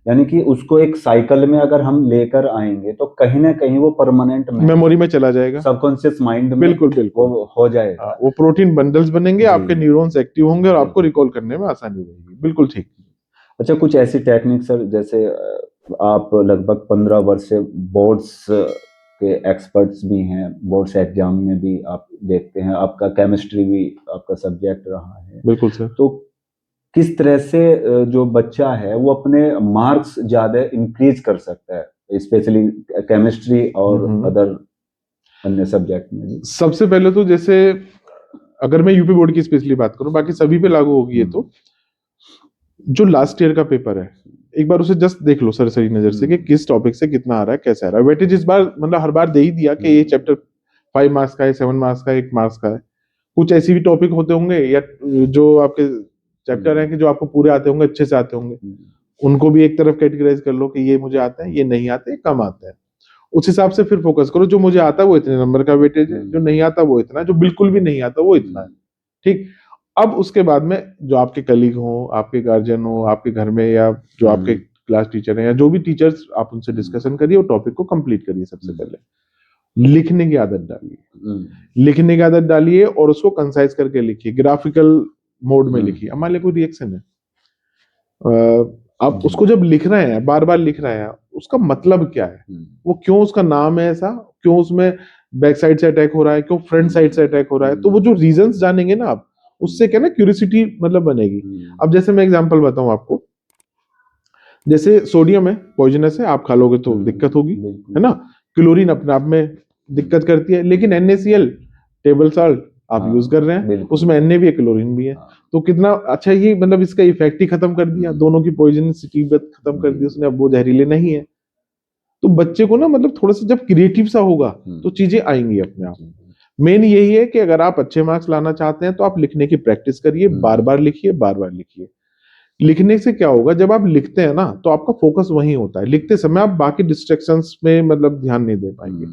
S2: यानी कि उसको एक साइकिल में अगर हम लेकर आएंगे तो कहीं ना कहीं वो परमानेंट
S1: मेमोरी में चला जाएगा,
S2: सबकॉन्शियस माइंड में
S1: बिल्कुल बिल्कुल
S2: वो हो जाएगा।
S1: वो प्रोटीन बंडल्स बनेंगे,
S2: जी।
S1: आपके न्यूरॉन्स एक्टिव होंगे और आपको रिकॉल करने में आसानी रहेगी। बिल्कुल ठीक।
S2: अच्छा, कुछ ऐसी टेक्निक सर, जैसे आप लगभग 15 वर्ष से बोर्ड्स के एक्सपर्ट्स भी हैं, बोर्ड्स एग्जाम में भी आप देखते हैं, आपका केमिस्ट्री भी आपका सब्जेक्ट रहा है।
S1: बिल्कुल सर।
S2: तो किस तरह से जो बच्चा है वो अपने मार्क्स ज्यादा इंक्रीज कर सकता है, स्पेशली केमिस्ट्री और अदर अन्य सब्जेक्ट में भी?
S1: सबसे पहले तो जैसे अगर मैं यूपी बोर्ड की स्पेशली बात करूं, बाकी सभी पे लागू होगी ये, तो जो लास्ट ईयर का पेपर है एक बार उसे जस्ट देख लो सरसरी नजर से कि किस टॉपिक से कितना आ रहा है, कैसे आ रहा है। वेटेज इस बार मतलब हर बार दे ही दिया कि ये चैप्टर 5 मार्क्स का है, 7 मार्क्स का है, 1 मार्क्स का है। कुछ ऐसी भी टॉपिक होते होंगे या जो आपके चैप्टर हैं कि जो आपको पूरे आते होंगे, अच्छे से आते होंगे, उनको भी एक तरफ कैटेगराइज कर लो कि ये मुझे आता है, ये नहीं आते, कम आते हैं। उस हिसाब से फिर फोकस करो, जो मुझे आता है वो इतने नंबर का वेटेज है, जो नहीं आता वो इतना, जो बिल्कुल भी नहीं आता वो इतना है। ठीक। अब उसके बाद में जो आपके कलीग हो, आपके गार्जियन हो, आपके घर में, या जो आपके क्लास टीचर हैं, या जो भी टीचर्स, आप उनसे डिस्कशन करिए और टॉपिक को कंप्लीट करिए। सबसे पहले लिखने की आदत डालिए, लिखने की आदत डालिए और उसको कंसाइज करके लिखिए, ग्राफिकल मोड में लिखिए। अब मान लीजिए कोई रिएक्शन है, आप उसको जब लिख रहे हैं, बार बार लिख रहे हैं, उसका मतलब क्या है, वो क्यों उसका नाम है ऐसा, क्यों उसमें बैक साइड से अटैक हो रहा है, क्यों फ्रंट साइड से अटैक हो रहा है, तो वो जो रीजंस जानेंगे ना आप, उससे क्या ना क्यूरियोसिटी मतलब बनेगी। अब जैसे मैं एग्जांपल बताऊं आपको, जैसे सोडियम है, पॉइजनस है, आप खा लोगे तो दिक्कत होगी, है ना। क्लोरीन अपने आप में दिक्कत करती है, लेकिन NaCl टेबल सॉल्ट आप यूज कर रहे हैं, उसमें Na भी है, क्लोरीन भी है, तो कितना अच्छा, ये मतलब इसका इफेक्ट ही खत्म कर दिया, दोनों की पॉइजनसिटी खत्म कर दी उसने, अब वो जहरीले नहीं है। तो बच्चे को ना मतलब थोड़ा सा जब क्रिएटिव सा होगा तो चीजें आएंगी अपने आप। मेन यही है कि अगर आप अच्छे मार्क्स लाना चाहते हैं तो आप लिखने की प्रैक्टिस करिए, बार बार लिखिए, बार बार लिखिए। लिखने से क्या होगा, जब आप लिखते हैं ना तो आपका फोकस वहीं होता है, लिखते समय आप बाकी डिस्ट्रैक्शंस में मतलब ध्यान नहीं दे पाएंगे,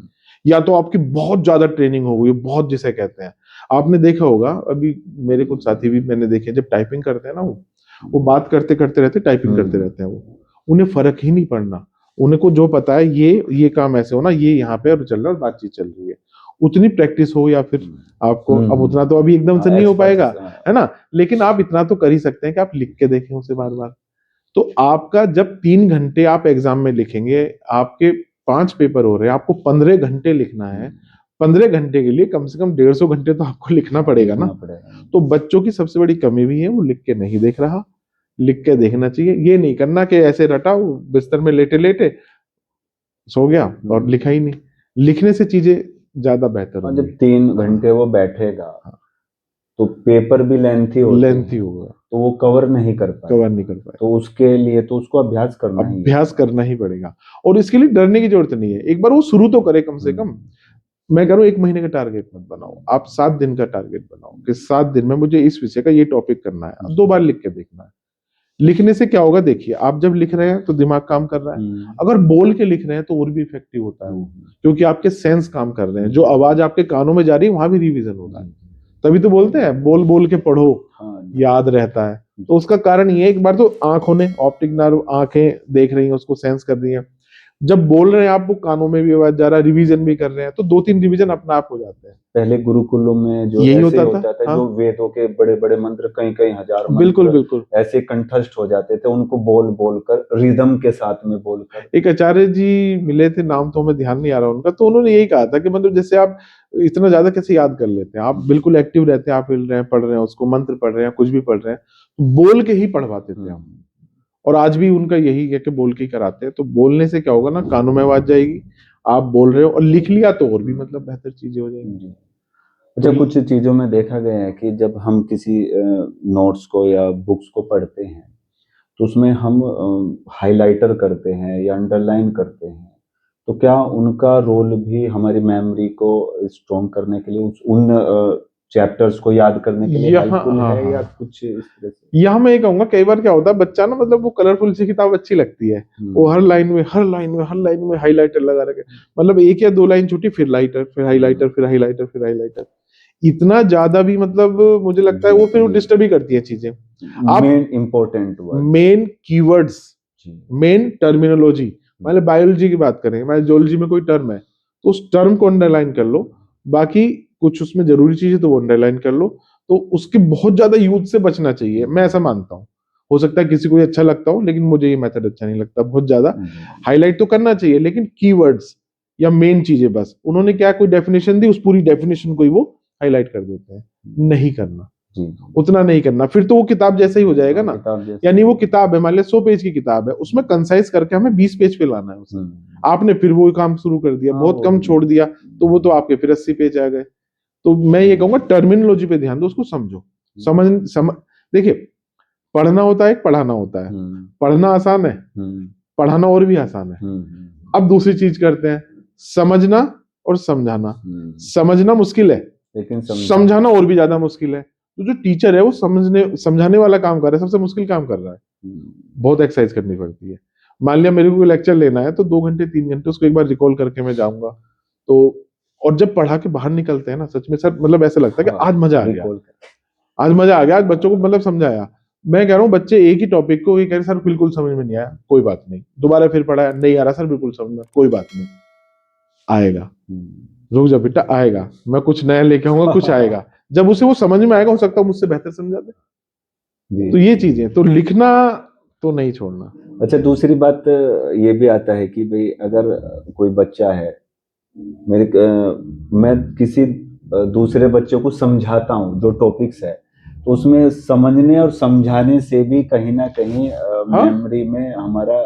S1: या तो आपकी बहुत ज्यादा ट्रेनिंग हो गई, बहुत जिसे कहते हैं। आपने देखा होगा, अभी मेरे कुछ साथी भी मैंने देखे, जब टाइपिंग करते हैं ना, वो बात करते करते रहते, टाइपिंग करते रहते हैं, वो उन्हें फर्क ही नहीं पड़ना, उन्हें को जो पता है ये काम ऐसे होना, ये यहाँ पे अब चल रहा है और बातचीत चल रही है। उतनी प्रैक्टिस हो या फिर आपको, अब उतना तो अभी एकदम से नहीं हो पाएगा, है ना, लेकिन आप इतना तो कर ही सकते हैं कि आप लिख के देखें उसे बार बार। तो आपका जब 3 घंटे आप एग्जाम में लिखेंगे, आपके 5 पेपर हो रहे हैं, आपको 15 घंटे लिखना है, 15 घंटे के लिए कम से कम 150 घंटे तो आपको लिखना पड़ेगा ना। तो बच्चों की सबसे बड़ी कमी भी है, वो लिख के नहीं देख रहा। लिख के देखना चाहिए, ये नहीं करना कि ऐसे रटा बिस्तर में लेटे लेटे सो गया और लिखा ही नहीं। लिखने से चीजें ज्यादा बेहतर होंगी।
S2: जब 3 घंटे वो बैठेगा तो पेपर भी लेंथी
S1: होगा,
S2: तो वो कवर नहीं कर
S1: पाए,
S2: तो उसके लिए तो उसको अभ्यास करना ही
S1: पड़ेगा। और इसके लिए डरने की जरूरत नहीं है, एक बार वो शुरू तो करे कम से कम। मैं कह रहा हूँ 1 महीने का टारगेट मत बनाओ, आप 7 दिन का टारगेट बनाओ कि 7 दिन में मुझे इस विषय का ये टॉपिक करना है, अब 2 बार लिख के देखना है। लिखने से क्या होगा, देखिए आप जब लिख रहे हैं तो दिमाग काम कर रहा है, अगर बोल के लिख रहे हैं तो और भी इफेक्टिव होता है वो, क्योंकि आपके सेंस काम कर रहे हैं, जो आवाज आपके कानों में जा रही है वहां भी रिवीजन होता है। तभी तो बोलते हैं बोल बोल के पढ़ो, याद रहता है। तो उसका कारण ये है, एक बार तो आंखों ने, ऑप्टिक नर्व, आंखें देख रही हैं, उसको सेंस कर रही हैं, जब बोल रहे हैं आप वो कानों में भी आवाज जा रहा है, रिवीजन भी कर रहे हैं, तो 2-3 रिवीजन अपना आप हो जाते हैं।
S2: पहले गुरुकुलों में जो
S1: यही
S2: ऐसे
S1: होता था,
S2: जो वेदों के बड़े बड़े मंत्र, कई कई हजार
S1: बिल्कुल बिल्कुल
S2: ऐसे कंठस्थ हो जाते थे, उनको बोल बोल कर, रिदम के साथ में बोलकर।
S1: एक आचार्य जी मिले थे, नाम तो हमें ध्यान नहीं आ रहा उनका, तो उन्होंने यही कहा था कि मतलब जैसे आप इतना ज्यादा कैसे याद कर लेते हैं, आप बिल्कुल एक्टिव रहते हैं, आप हिल रहे हैं, पढ़ रहे हैं, उसको मंत्र पढ़ रहे हैं, कुछ भी पढ़ रहे हैं, बोल के ही पढ़वाते थे हम। और आज भी उनका यही है कि बोल के ही कराते हैं। तो बोलने से क्या होगा ना, कानों में आवाज जाएगी, आप बोल रहे हो, और लिख लिया तो और भी मतलब बेहतर चीजें हो जाएंगी।
S2: अच्छा, कुछ चीजों में देखा गया है कि जब हम किसी नोट्स को या बुक्स को पढ़ते हैं तो उसमें हम हाइलाइटर करते हैं या अंडरलाइन करते हैं, तो क्या उनका रोल भी हमारी मेमोरी को स्ट्रॉन्ग करने के लिए, उन चैप्टर्स को याद करने के लिए हेल्पफुल है या कुछ इस तरह से?
S1: यहाँ मैं ये कहूंगा, कई बार क्या होता है, बच्चा ना मतलब वो कलरफुल सी किताब अच्छी लगती है, वो हर लाइन में हाइलाइटर लगा रखे, मतलब 1 या 2 लाइन छूटी, फिर लाइटर, फिर हाइलाइटर, फिर हाइलाइटर, फिर हाइलाइटर। इतना ज्यादा भी मतलब मुझे लगता है वो फिर डिस्टर्ब ही करती है चीजें। आप
S2: main important word,
S1: main keywords, main terminology, मतलब बायोलॉजी की बात करें, मतलब जोलॉजी में कोई टर्म है तो उस टर्म को अंडरलाइन कर लो, बाकी कुछ उसमें जरूरी चीजें तो वो अंडरलाइन कर लो। तो उसके बहुत ज्यादा यूज से बचना चाहिए, मैं ऐसा मानता हूँ। हो सकता है किसी को ये अच्छा लगता हो, लेकिन मुझे ये मेथड अच्छा नहीं लगता। बहुत ज्यादा हाईलाइट तो करना चाहिए, लेकिन कीवर्ड्स या मेन चीजें, बस उन्होंने क्या कोई डेफिनेशन दी, उस पूरी डेफिनेशन को ही वो हाईलाइट कर देते हैं। नहीं करना, उतना नहीं करना, फिर तो वो किताब जैसा ही हो जाएगा ना। यानी वो किताब है, मान लिया 100 पेज की किताब है, उसमें कंसाइज करके हमें 20 पेज पे लाना है उसे। आपने फिर वो काम शुरू कर दिया, बहुत कम छोड़ दिया, तो वो तो आपके फिर 80 पेज आ गए। तो मैं ये कहूंगा टर्मिनोलॉजी पे ध्यान दो, उसको समझो। देखिए, पढ़ना होता है, पढ़ाना होता है। पढ़ना आसान है, पढ़ाना और भी आसान है। अब दूसरी चीज करते हैं, समझना और समझाना। समझना मुश्किल है, लेकिन समझाना और भी ज्यादा मुश्किल है। तो जो टीचर है वो समझाने वाला काम कर रहा है, सबसे मुश्किल काम कर रहा है। बहुत एक्सरसाइज करनी पड़ती है। मान लिया मेरे को लेक्चर लेना है तो 2 घंटे 3 घंटे उसको एक बार रिकॉल करके मैं जाऊंगा। तो और जब पढ़ा के बाहर निकलते हैं ना, सच में सर मतलब ऐसा लगता है कि आज मजा आ गया, आज मजा आ गया, आज बच्चों को मतलब समझाया। मैं कह रहा हूँ बच्चे एक ही टॉपिक को ये कह रहे सर बिल्कुल समझ में नहीं आया, कोई बात नहीं, दोबारा फिर पढ़ा, नहीं आ रहा सर बिल्कुल समझ में, कोई बात नहीं, आएगा, रुक जा बेटा आएगा, मैं कुछ नया लेके आऊंगा, कुछ आएगा। जब उसे वो समझ में आएगा, हो सकता है मुझसे बेहतर समझा दे। तो ये चीजें, तो लिखना तो नहीं छोड़ना।
S2: अच्छा, दूसरी बात ये भी आता है कि भाई अगर कोई बच्चा है, मैं किसी दूसरे बच्चे को समझाता हूँ जो टॉपिक्स है, तो उसमें समझने और समझाने से भी कहीं ना कहीं मेमोरी में हमारा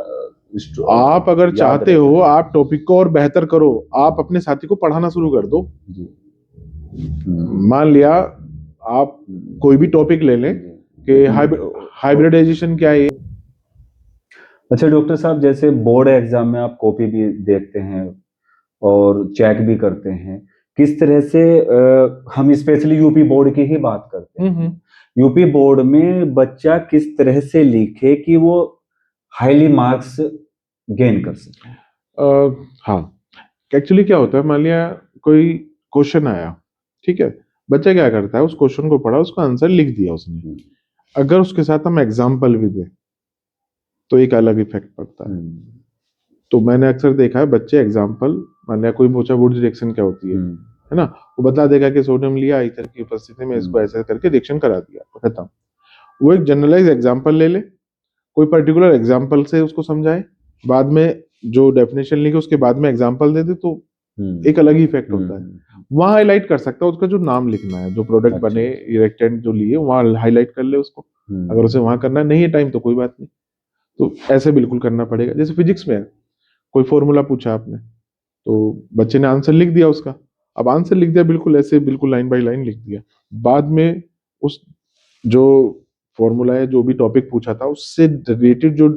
S1: आप अगर चाहते हो आप टॉपिक को और बेहतर करो, आप अपने साथी को पढ़ाना शुरू कर दो। मान लिया आप कोई भी टॉपिक ले लें कि हाइब्रिडाइजेशन क्या है।
S2: अच्छा डॉक्टर साहब, जैसे बोर्ड एग्जाम में आप कॉपी भी देखते हैं और चेक भी करते हैं, किस तरह से हम स्पेशली यूपी बोर्ड की ही बात करते हैं, यूपी बोर्ड में बच्चा किस तरह से लिखे कि वो हाईली मार्क्स गेन कर सके?
S1: हाँ, एक्चुअली क्या होता है, मान लिया कोई क्वेश्चन आया, ठीक है, बच्चा क्या करता है, उस क्वेश्चन को पढ़ा, उसका आंसर लिख दिया उसने। अगर उसके साथ हम एग्जाम्पल भी दें तो एक अलग इफेक्ट पड़ता है। तो मैंने अक्सर देखा है बच्चे एग्जाम्पल, मान लिया कोई पूछा वुड्स रिएक्शन क्या होती है ना, वो बता देगा कि सोडियम लिया ईथर की उपस्थिति में, इसको ऐसे करके रिएक्शन करा दिया, खत्म। वो एक जनरलाइज एग्जाम्पल ले ले, कोई पर्टिकुलर एग्जाम्पल से उसको समझाए, बाद में जो डेफिनेशन लिखे उसके बाद में एग्जाम्पल दे दे, तो एक अलग ही इफेक्ट होता है। वहां हाईलाइट कर सकता है, उसका जो नाम लिखना है, जो प्रोडक्ट बने, रिएक्टेंट जो लिए, वहां हाईलाइट कर ले उसको। अगर उसे वहां करना नहीं है टाइम तो कोई बात नहीं, तो ऐसे बिल्कुल करना पड़ेगा। जैसे फिजिक्स में है, कोई फॉर्मूला पूछा आपने, तो बच्चे ने आंसर लिख दिया उसका। अब आंसर लिख दिया बिल्कुल ऐसे, बिल्कुल लाइन बाय लाइन लिख दिया, बाद में उस जो फॉर्मूला है, जो भी टॉपिक पूछा था, उससे रिलेटेड जो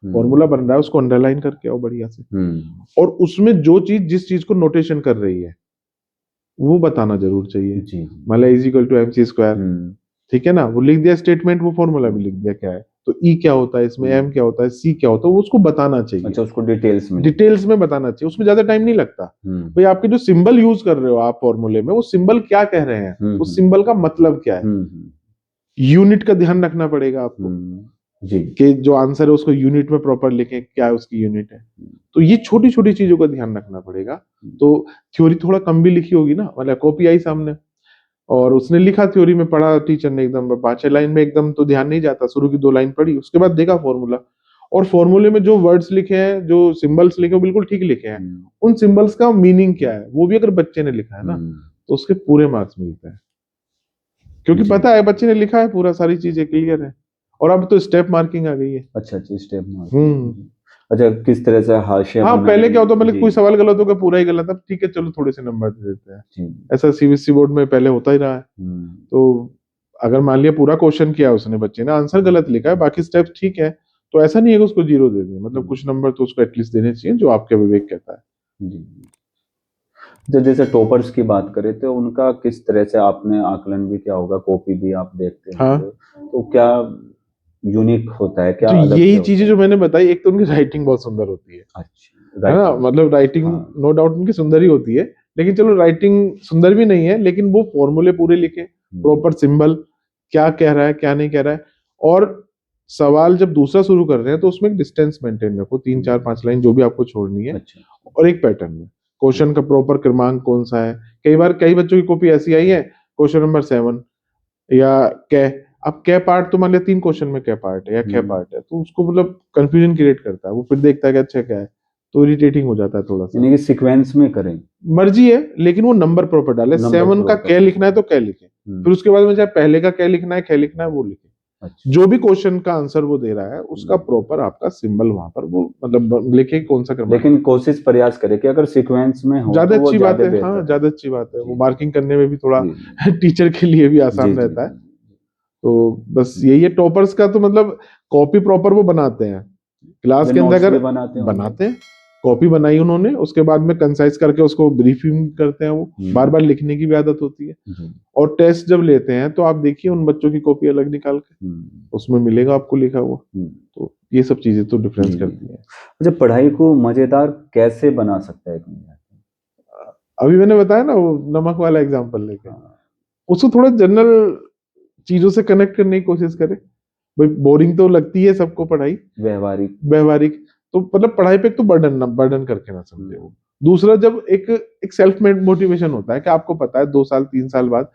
S1: फॉर्मूला बन रहा है उसको अंडरलाइन करके आओ बढ़िया से। और उसमें जो चीज जिस चीज को नोटेशन कर रही है वो बताना जरूर चाहिए। मान लो is equal to mc square, ठीक है ना, वो लिख दिया स्टेटमेंट, वो फॉर्मूला भी लिख दिया क्या है, तो ई क्या होता है इसमें, एम क्या होता है, सी क्या होता है, वो उसको बताना चाहिए।
S2: अच्छा, उसको डिटेल्स में
S1: बताना चाहिए, उसमें ज्यादा टाइम नहीं लगता। भाई आपके जो सिंबल यूज कर रहे हो आप फॉर्मूले में, वो सिंबल क्या कह रहे हैं, उस सिंबल का मतलब क्या है, यूनिट का ध्यान रखना पड़ेगा आपको जी, कि जो आंसर है उसको यूनिट में प्रॉपर लिखें, क्या उसकी यूनिट है। तो ये छोटी छोटी चीजों का ध्यान रखना पड़ेगा। तो थ्योरी थोड़ा कम भी लिखी होगी ना, मतलब कॉपी आई सामने और उसने लिखा, थ्योरी में पढ़ा टीचर ने एकदम 5-6 लाइन में, एकदम तो ध्यान नहीं जाता, शुरू की 2 लाइन पढ़ी, उसके बाद देखा फॉर्मूला, और फॉर्मूले में जो वर्ड्स लिखे हैं, जो सिंबल्स लिखे हैं, बिल्कुल ठीक लिखे हैं, उन सिंबल्स का मीनिंग क्या है वो भी अगर बच्चे ने लिखा है ना, तो उसके पूरे मार्क्स मिलते हैं, क्योंकि पता है बच्चे ने लिखा है पूरा, सारी चीजें क्लियर है। और अब तो स्टेप मार्किंग आ गई है।
S2: अच्छा, स्टेप मार्किंग। अच्छा, किस तरह से हाशिया?
S1: हाँ, पहले क्या होता, मतलब कोई सवाल गलत हो गया, पूरा ही गलत, अब ठीक है चलो थोड़े से नंबर दे देते हैं, ऐसा सीबीएसई बोर्ड में पहले होता ही रहा है। तो अगर मान लिया पूरा क्वेश्चन किया उसने, बच्चे ने आंसर गलत लिखा है, बाकी स्टेप्स ठीक है, तो ऐसा नहीं है कि उसको 0 दे दें, मतलब कुछ नंबर तो उसको एटलीस्ट देने चाहिए, जो आपके विवेक कहता है।
S2: जी, जैसे टॉपर्स की बात करें तो उनका किस तरह से आपने आकलन भी किया होगा, कॉपी भी आप देखते हैं, हाँ? तो क्या यूनिक होता है, क्या
S1: तो
S2: अलग
S1: यही चीजें जो मैंने बताई, एक तो उनकी राइटिंग बहुत सुंदर होती है, अच्छा, है ना, मतलब राइटिंग नो डाउट उनकी सुंदर ही होती है, लेकिन चलो राइटिंग सुंदर भी नहीं है, लेकिन वो फॉर्मूले पूरे लिखे, प्रॉपर सिंबल, क्या कह रहा है क्या नहीं कह रहा है। और सवाल जब दूसरा शुरू कर रहे हैं तो उसमें एक डिस्टेंस मेंटेन रखो, 3 4 5 लाइन जो भी आपको छोड़नी है,
S2: अच्छा।
S1: और एक पैटर्न में क्वेश्चन का प्रॉपर क्रमांक कौन सा है। कई बार कई बच्चों की कॉपी ऐसी आई है, क्वेश्चन नंबर 7 या कै, अब कै पार्ट तो मान लिया 3 क्वेश्चन में कै पार्ट है या कै पार्ट है, तो उसको मतलब कंफ्यूजन क्रिएट करता है, वो फिर देखता है कि अच्छा क्या है, तो इरिटेटिंग हो जाता है थोड़ा सा।
S2: यानी कि सीक्वेंस में करें,
S1: मर्जी है, लेकिन वो नंबर प्रॉपर डाले,
S2: नंबर
S1: 7 का
S2: proper।
S1: कै लिखना है तो कै लिखे, फिर उसके बाद में चाहे पहले का कै लिखना है कै लिखना है वो लिखे।
S2: अच्छा।
S1: जो भी क्वेश्चन का आंसर वो दे रहा है उसका प्रॉपर आपका सिंबल वहां पर वो मतलब लिखे कौन सा क्रम।
S2: लेकिन कोशिश प्रयास करें कि अगर सीक्वेंस में हो
S1: ज्यादा
S2: तो वो
S1: अच्छी बात
S2: ज्यादा
S1: है,
S2: बेहतर
S1: हाँ
S2: है।
S1: ज्यादा अच्छी बात है, वो
S2: जी।
S1: मार्किंग करने में भी थोड़ा
S2: जी, जी,
S1: टीचर के लिए भी
S2: जी,
S1: आसान
S2: जी,
S1: रहता है।
S2: जी।
S1: तो बस यही है टॉपर्स का, तो मतलब कॉपी प्रॉपर वो बनाते हैं क्लास
S2: वे
S1: के अंदर,
S2: नोट्स
S1: अगर
S2: भी बनाते होंगे।
S1: बनाते हैं, कॉपी बनाई उन्होंने, उसके बाद में कंसाइज करके उसको ब्रीफिंग करते हैं, वो बार बार लिखने की भी आदत होती है।
S2: जी।
S1: और टेस्ट जब लेते हैं तो आप देखिए उन बच्चों की कॉपी अलग निकाल के उसमें मिलेगा आपको लिखा हुआ। तो ये सब चीजें तो डिफरेंस
S2: जी।
S1: करती हैं।
S2: अच्छा, पढ़ाई को मजेदार कैसे बना सकता है एक विद्यार्थी?
S1: अभी मैंने बताया ना वो नमक वाला एग्जांपल लेके,
S2: हाँ।
S1: उसको थोड़ा जनरल चीजों से कनेक्ट करने की कोशिश करे। भाई बोरिंग तो लगती है सबको पढ़ाई,
S2: व्यवहारिक।
S1: व्यवहारिक, तो मतलब पढ़ाई पे एक तो बर्डन करके ना समझे वो। दूसरा, जब एक सेल्फ मेड मोटिवेशन होता है कि आपको पता है 2 साल 3 साल बाद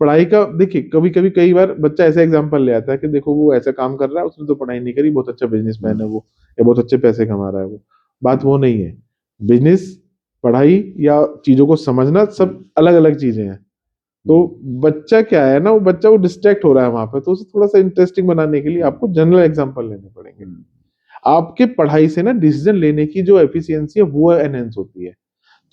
S1: पढ़ाई का, देखिए कभी कभी कई बार बच्चा ऐसा एग्जांपल ले आता है कि देखो वो ऐसा काम कर रहा है, उसने तो पढ़ाई नहीं करी, बहुत अच्छा बिजनेसमैन है वो, या बहुत अच्छे पैसे कमा रहा है वो। बात वो नहीं है। बिजनेस, पढ़ाई या चीजों को समझना सब अलग अलग चीजें हैं। तो बच्चा क्या है ना, वो डिस्ट्रैक्ट हो रहा है वहां पे, तो उसे थोड़ा सा इंटरेस्टिंग बनाने के लिए आपको जनरल एग्जांपल लेने पड़ेंगे। आपके पढ़ाई से ना डिसीजन लेने की जो एफिशिएंसी है वो एनहेंस होती है,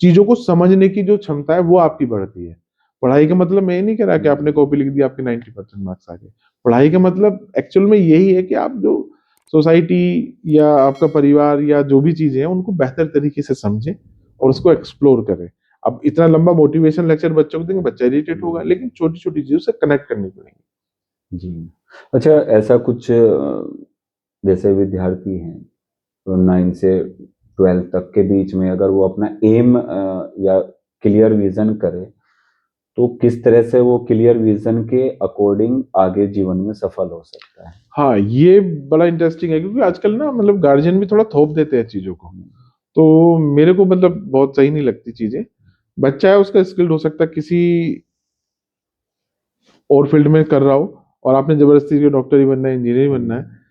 S1: चीजों को समझने की जो क्षमता है वो आपकी बढ़ती है। पढ़ाई का मतलब मैं ये नहीं कह रहा कि आपने कॉपी लिख दी आपके 90% मार्क्स आ गए। पढ़ाई का मतलब एक्चुअल में यही है कि आप जो सोसाइटी या आपका परिवार या जो भी चीजें हैं उनको बेहतर तरीके से समझें और उसको एक्सप्लोर करें। अब इतना लंबा मोटिवेशन लेक्चर बच्चों को देंगे, बच्चा इरिटेट होगा, लेकिन छोटी छोटी चीजों से कनेक्ट करनी पड़ेगी।
S2: जी। अच्छा, ऐसा कुछ जैसे विद्यार्थी हैं तो 9 से 12 तक के बीच में अगर वो अपना एम या क्लियर विजन करे तो किस तरह से वो क्लियर विजन के अकॉर्डिंग आगे जीवन में सफल हो सकता है?
S1: हाँ, ये बड़ा इंटरेस्टिंग है, क्योंकि आजकल ना मतलब गार्जियन भी थोड़ा थोप देते हैं चीजों को, तो मेरे को मतलब बहुत सही नहीं लगती चीजें। बच्चा है, उसका स्किल्ड हो सकता है किसी और फील्ड में कर रहा हो, और आपने जबरदस्ती के डॉक्टर ही बनना है, इंजीनियर ही बनना है,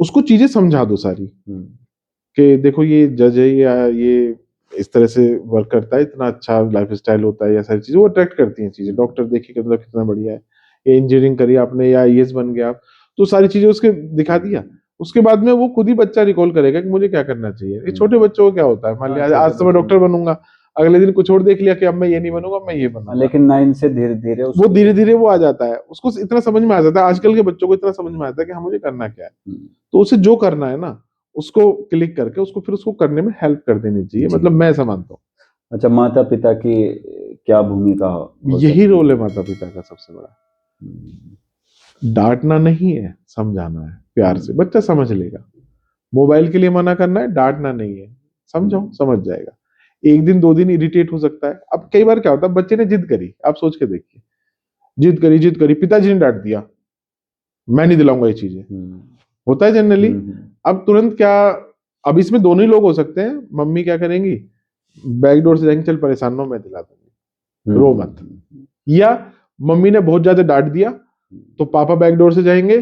S1: उसको चीजें समझा दो सारी, कि देखो ये जज है या ये इस तरह से वर्क करता है, इतना अच्छा लाइफ स्टाइल होता है, या सारी चीजें वो अट्रैक्ट करती हैं चीजें। डॉक्टर देखिए कि मतलब कितना बढ़िया है, ये इंजीनियरिंग करी आपने या आईएएस बन गया आप, तो सारी चीजें उसके दिखा दिया। उसके बाद में वो खुद ही बच्चा रिकॉल करेगा कि मुझे क्या करना चाहिए। ये छोटे बच्चों को क्या होता है, मान लिया आज तो मैं डॉक्टर बनूंगा, अगले दिन कुछ और देख लिया कि अब मैं ये नहीं बनूंगा, मैं ये बनूंगा।
S2: लेकिन 9 से धीरे धीरे
S1: वो धीरे धीरे वो आ जाता है, उसको इतना समझ में आ जाता है, आजकल के बच्चों को इतना समझ में आता है कि हाँ मुझे करना क्या है। तो उसे जो करना है ना, उसको क्लिक करके उसको फिर उसको करने में हेल्प कर देनी चाहिए, मतलब मैं ऐसा मानता हूँ।
S2: अच्छा, माता पिता की क्या भूमिका हो
S1: यही
S2: सकती
S1: रोल है माता पिता का सबसे बड़ा। डांटना नहीं है, समझाना है प्यार से, बच्चा समझ लेगा। मोबाइल के लिए मना करना है, डांटना नहीं है, समझाओ समझ जाएगा। 1 दिन 2 दिन इरिटेट हो सकता है। अब कई बार क्या होता है, बच्चे ने जिद करी, आप सोच के देखिए, जिद करी, पिताजी ने डांट दिया, मैं नहीं दिलाऊंगा ये चीजें, होता है जनरली। अब तुरंत क्या, अब इसमें दोनों ही लोग हो सकते हैं। मम्मी क्या करेंगी, बैक डोर से जाएंगे, चल परेशान हो मैं दिला दूंगी, रो मत। या मम्मी ने बहुत ज्यादा डांट दिया तो पापा बैक डोर से जाएंगे,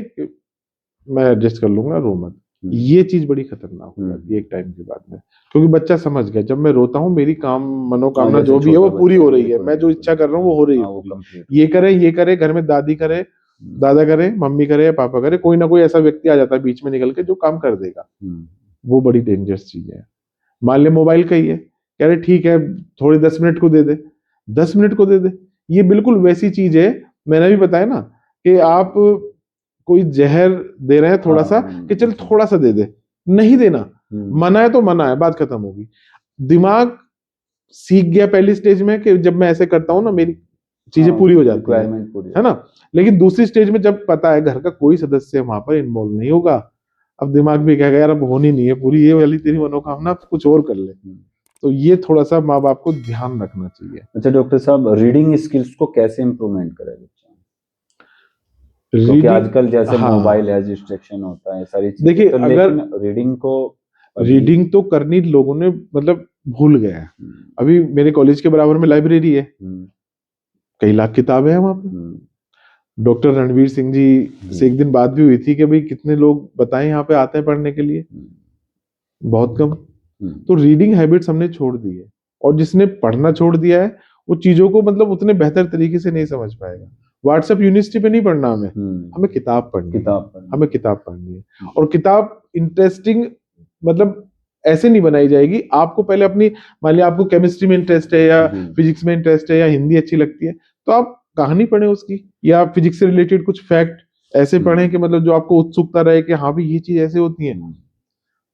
S1: मैं एडजस्ट कर लूंगा, रो मत। ये चीज बड़ी खतरनाक हो जाती है एक टाइम के बाद में, क्योंकि बच्चा समझ गया जब मैं रोता हूँ मेरी मनोकामना जो भी है वो पूरी हो रही है, मैं जो इच्छा कर रहा हूँ वो हो रही है। ये करे घर में, दादी करे, दादा करे, मम्मी करे या पापा करे, कोई ना कोई ऐसा व्यक्ति आ जाता है बीच में निकल के जो काम कर देगा। वो बड़ी डेंजरस चीज है। मान ले मोबाइल का ही है, कह रहे ठीक है थोड़ी 10 मिनट को दे दे, 10 मिनट को दे दे। ये बिल्कुल वैसी चीज है, मैंने भी बताया ना कि आप कोई जहर दे रहे हैं थोड़ा सा, कि चल थोड़ा सा दे दे, नहीं देना, मना है तो मना है, बात खत्म होगी। दिमाग सीख गया पहली स्टेज में कि जब मैं ऐसे करता हूं ना मेरी चीजें पूरी हो जाती है ना। लेकिन दूसरी स्टेज में जब पता है घर का कोई सदस्य वहां पर इन्वॉल्व नहीं होगा, अब दिमाग भी कहेगा यार अब होनी नहीं है पूरी, ये वाली तेरी मनोकामना, कुछ और कर ले। तो ये थोड़ा सा माँ बाप को ध्यान रखना चाहिए।
S2: अच्छा डॉक्टर साहब, रीडिंग स्किल्स को कैसे इम्प्रूवमेंट करें बच्चा? क्योंकि
S1: रीडिंग,
S2: आजकल जैसे
S1: हाँ
S2: मोबाइल है, डिस्ट्रैक्शन होता है, सारी चीजें,
S1: देखिए
S2: तो
S1: अगर
S2: लेकिन रीडिंग को अभी
S1: रीडिंग तो करनी लोगों ने मतलब भूल गए हैं।
S2: हम्म,
S1: अभी मेरे कॉलेज के बराबर में लाइब्रेरी है,
S2: हम्म,
S1: कई लाख किताबें हैं वहां पे।
S2: हम्म,
S1: डॉक्टर रणवीर सिंह जी से एक दिन बात भी हुई थी कि भाई कितने लोग बताएं यहाँ पे आते हैं पढ़ने के लिए, बहुत कम। तो रीडिंग हैबिट्स हमने छोड़ दी है, और जिसने पढ़ना छोड़ दिया है वो चीजों को मतलब उतने बेहतर तरीके से नहीं समझ पाएगा। व्हाट्सएप यूनिवर्सिटी पे नहीं पढ़ना हमें, हमें किताब पढ़नी है,
S2: किताब पढ़नी
S1: हमें किताब पढ़नी है। और किताब इंटरेस्टिंग मतलब ऐसे नहीं बनाई जाएगी, आपको पहले अपनी, मान लिया आपको केमिस्ट्री में इंटरेस्ट है या
S2: जी,
S1: फिजिक्स में इंटरेस्ट है या हिंदी अच्छी लगती है, तो आप कहानी पढ़ें उसकी, या फिजिक्स से रिलेटेड कुछ फैक्ट ऐसे पढ़ें कि मतलब जो आपको उत्सुकता रहे कि हाँ भी ये चीज ऐसे होती है।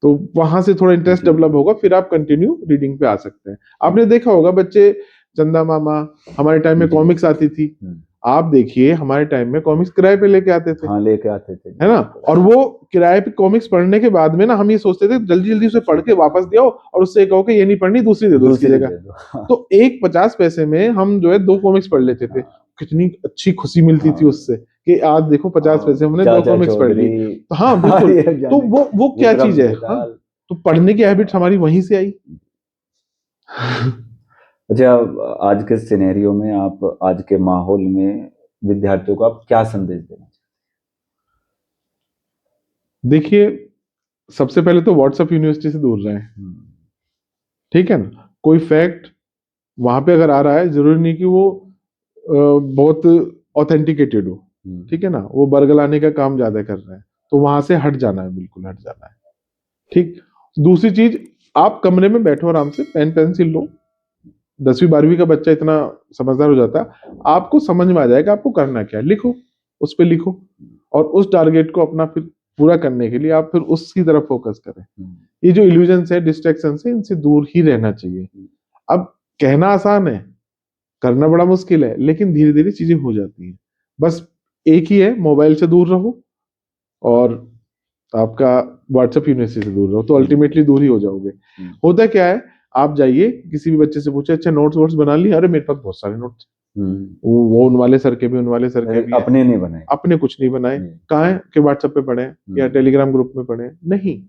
S1: तो वहां से थोड़ा इंटरेस्ट
S2: जी,
S1: डेवलप होगा, फिर आप कंटिन्यू रीडिंग पे आ सकते हैं। आपने देखा होगा बच्चे, चंदा मामा, हमारे टाइम में
S2: जी,
S1: कॉमिक्स आती थी, आप देखिए हमारे टाइम में कॉमिक्स किराए पे लेके आते थे,
S2: हाँ लेके आते थे,
S1: है ना। और वो किराए पे कॉमिक्स पढ़ने के बाद में ना हम ये सोचते थे जल्दी जल्दी उसे पढ़ के वापस दियो, और उससे कहो कि ये नहीं पढ़नी दूसरी दे दो इसकी
S2: दूसरी
S1: जगह।
S2: दे दो, हाँ,
S1: तो एक 50 पैसे में हम जो है 2 कॉमिक्स पढ़ लेते थे, कितनी अच्छी खुशी मिलती थी
S2: हाँ,
S1: उससे कि आज देखो 50 पैसे हमने 2
S2: चाचा
S1: कॉमिक्स पढ़ ली।
S2: चौधरी,
S1: तो हाँ बिल्कुल,
S2: आर्य
S1: तो
S2: जाने,
S1: वो क्या
S2: विक्रम
S1: चीज है, हाँ।
S2: बेताल।
S1: तो पढ़ने की हैबिट्स हमारी वहीं से आई।
S2: अच्छा, आज के सिनेरियो में आप, आज के माहौल में विद्यार्थियों को आप क्या संदेश देना
S1: देखिए सबसे पहले तो व्हाट्सएप यूनिवर्सिटी से दूर रहें,
S2: चाहेंगे?
S1: ठीक है ना। कोई फैक्ट वहां पे अगर आ रहा है, जरूरी नहीं कि वो बहुत ऑथेंटिकेटेड हो, ठीक है ना, वो बरगलाने का काम ज्यादा कर रहे हैं, तो वहां से हट जाना है, बिल्कुल हट जाना है। ठीक। दूसरी चीज, आप कमरे में बैठो आराम से, पेन पेंसिल लो। 10वीं 12वीं का बच्चा इतना समझदार हो जाता है, आपको समझ में आ जाएगा आपको करना क्या है, लिखो, उस पर लिखो, और उस टारगेट को अपना फिर पूरा करने के लिए आप फिर उसकी तरफ फोकस करें। ये जो इल्यूजन्स है, डिस्ट्रैक्शन है, इनसे दूर ही रहना चाहिए। अब कहना आसान है, करना बड़ा मुश्किल है, लेकिन धीरे धीरे चीजें हो जाती हैं। बस एक ही है, मोबाइल से दूर रहो और आपका व्हाट्सएप यूनिवर्सिटी से दूर रहो, तो अल्टीमेटली दूर ही हो जाओगे। होता क्या है, आप जाइए किसी भी बच्चे से पूछे, अच्छा नोट्स वोट्स बना लिए, अरे मेरे पास बहुत सारे नोट्स, वो उन वाले सर के भी, उन वाले सर के भी हैं,
S2: अपने नहीं बनाए,
S1: अपने कुछ नहीं बनाए। कहाँ है कि व्हाट्सएप पे पढ़े या टेलीग्राम ग्रुप में पढ़े? नहीं।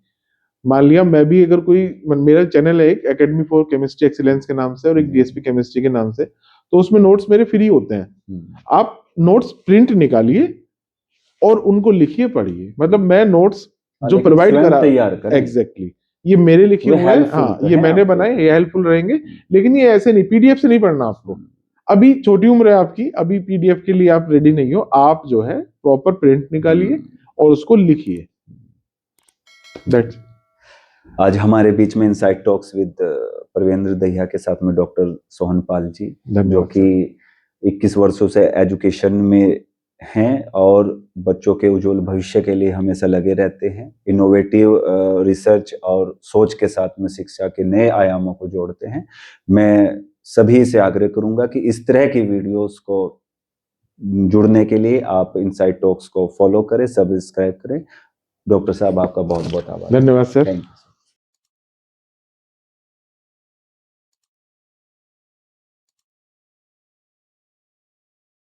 S1: मान लिया मैं भी अगर कोई, मेरा चैनल है एक एकेडमी फॉर केमिस्ट्री एक्सीलेंस के नाम से और एक डीएसपी केमिस्ट्री के नाम से, तो उसमें नोट्स मेरे फ्री होते हैं। आप नोट्स प्रिंट निकालिए और उनको लिखिए, पढ़िए। मतलब मैं नोट्स जो
S2: लेकिन
S1: प्रोवाइड
S2: स्वयं
S1: करा,
S2: तैयार करें,
S1: एग्जैक्टली ये मेरे लिखे
S2: वे
S1: हुए हैं,
S2: हेल्पफुल
S1: हाँ
S2: तो
S1: ये
S2: हैं
S1: मैंने
S2: आपको।
S1: बनाए, ये हेल्पफुल रहेंगे। लेकिन ये ऐसे नहीं, पीडीएफ से नहीं पढ़ना आपको। अभी छोटी उम्र है आपकी, अभी पीडीएफ के लिए आप रेडी नहीं हो, आप जो है प्रॉपर प्रिंट निकालिए और उसको लिखिए। दैट्स।
S2: आज हमारे बीच में inside talks with Parvendra Dahiya के साथ में डॉक्टर सोहनपाल जी, जो
S1: धन्यवाद
S2: कि 21 वर्षों से एजुकेशन में हैं और बच्चों के उज्जवल भविष्य के लिए हमेशा लगे रहते हैं। इनोवेटिव रिसर्च और सोच के साथ में शिक्षा के नए आयामों को जोड़ते हैं। मैं सभी से आग्रह करूंगा कि इस तरह की वीडियोस को जुड़ने के लिए आप इनसाइड टॉक्स को फॉलो करें, सब्सक्राइब करें। डॉक्टर साहब आपका बहुत बहुत आभार।
S1: धन्यवाद सर।
S2: Thank you.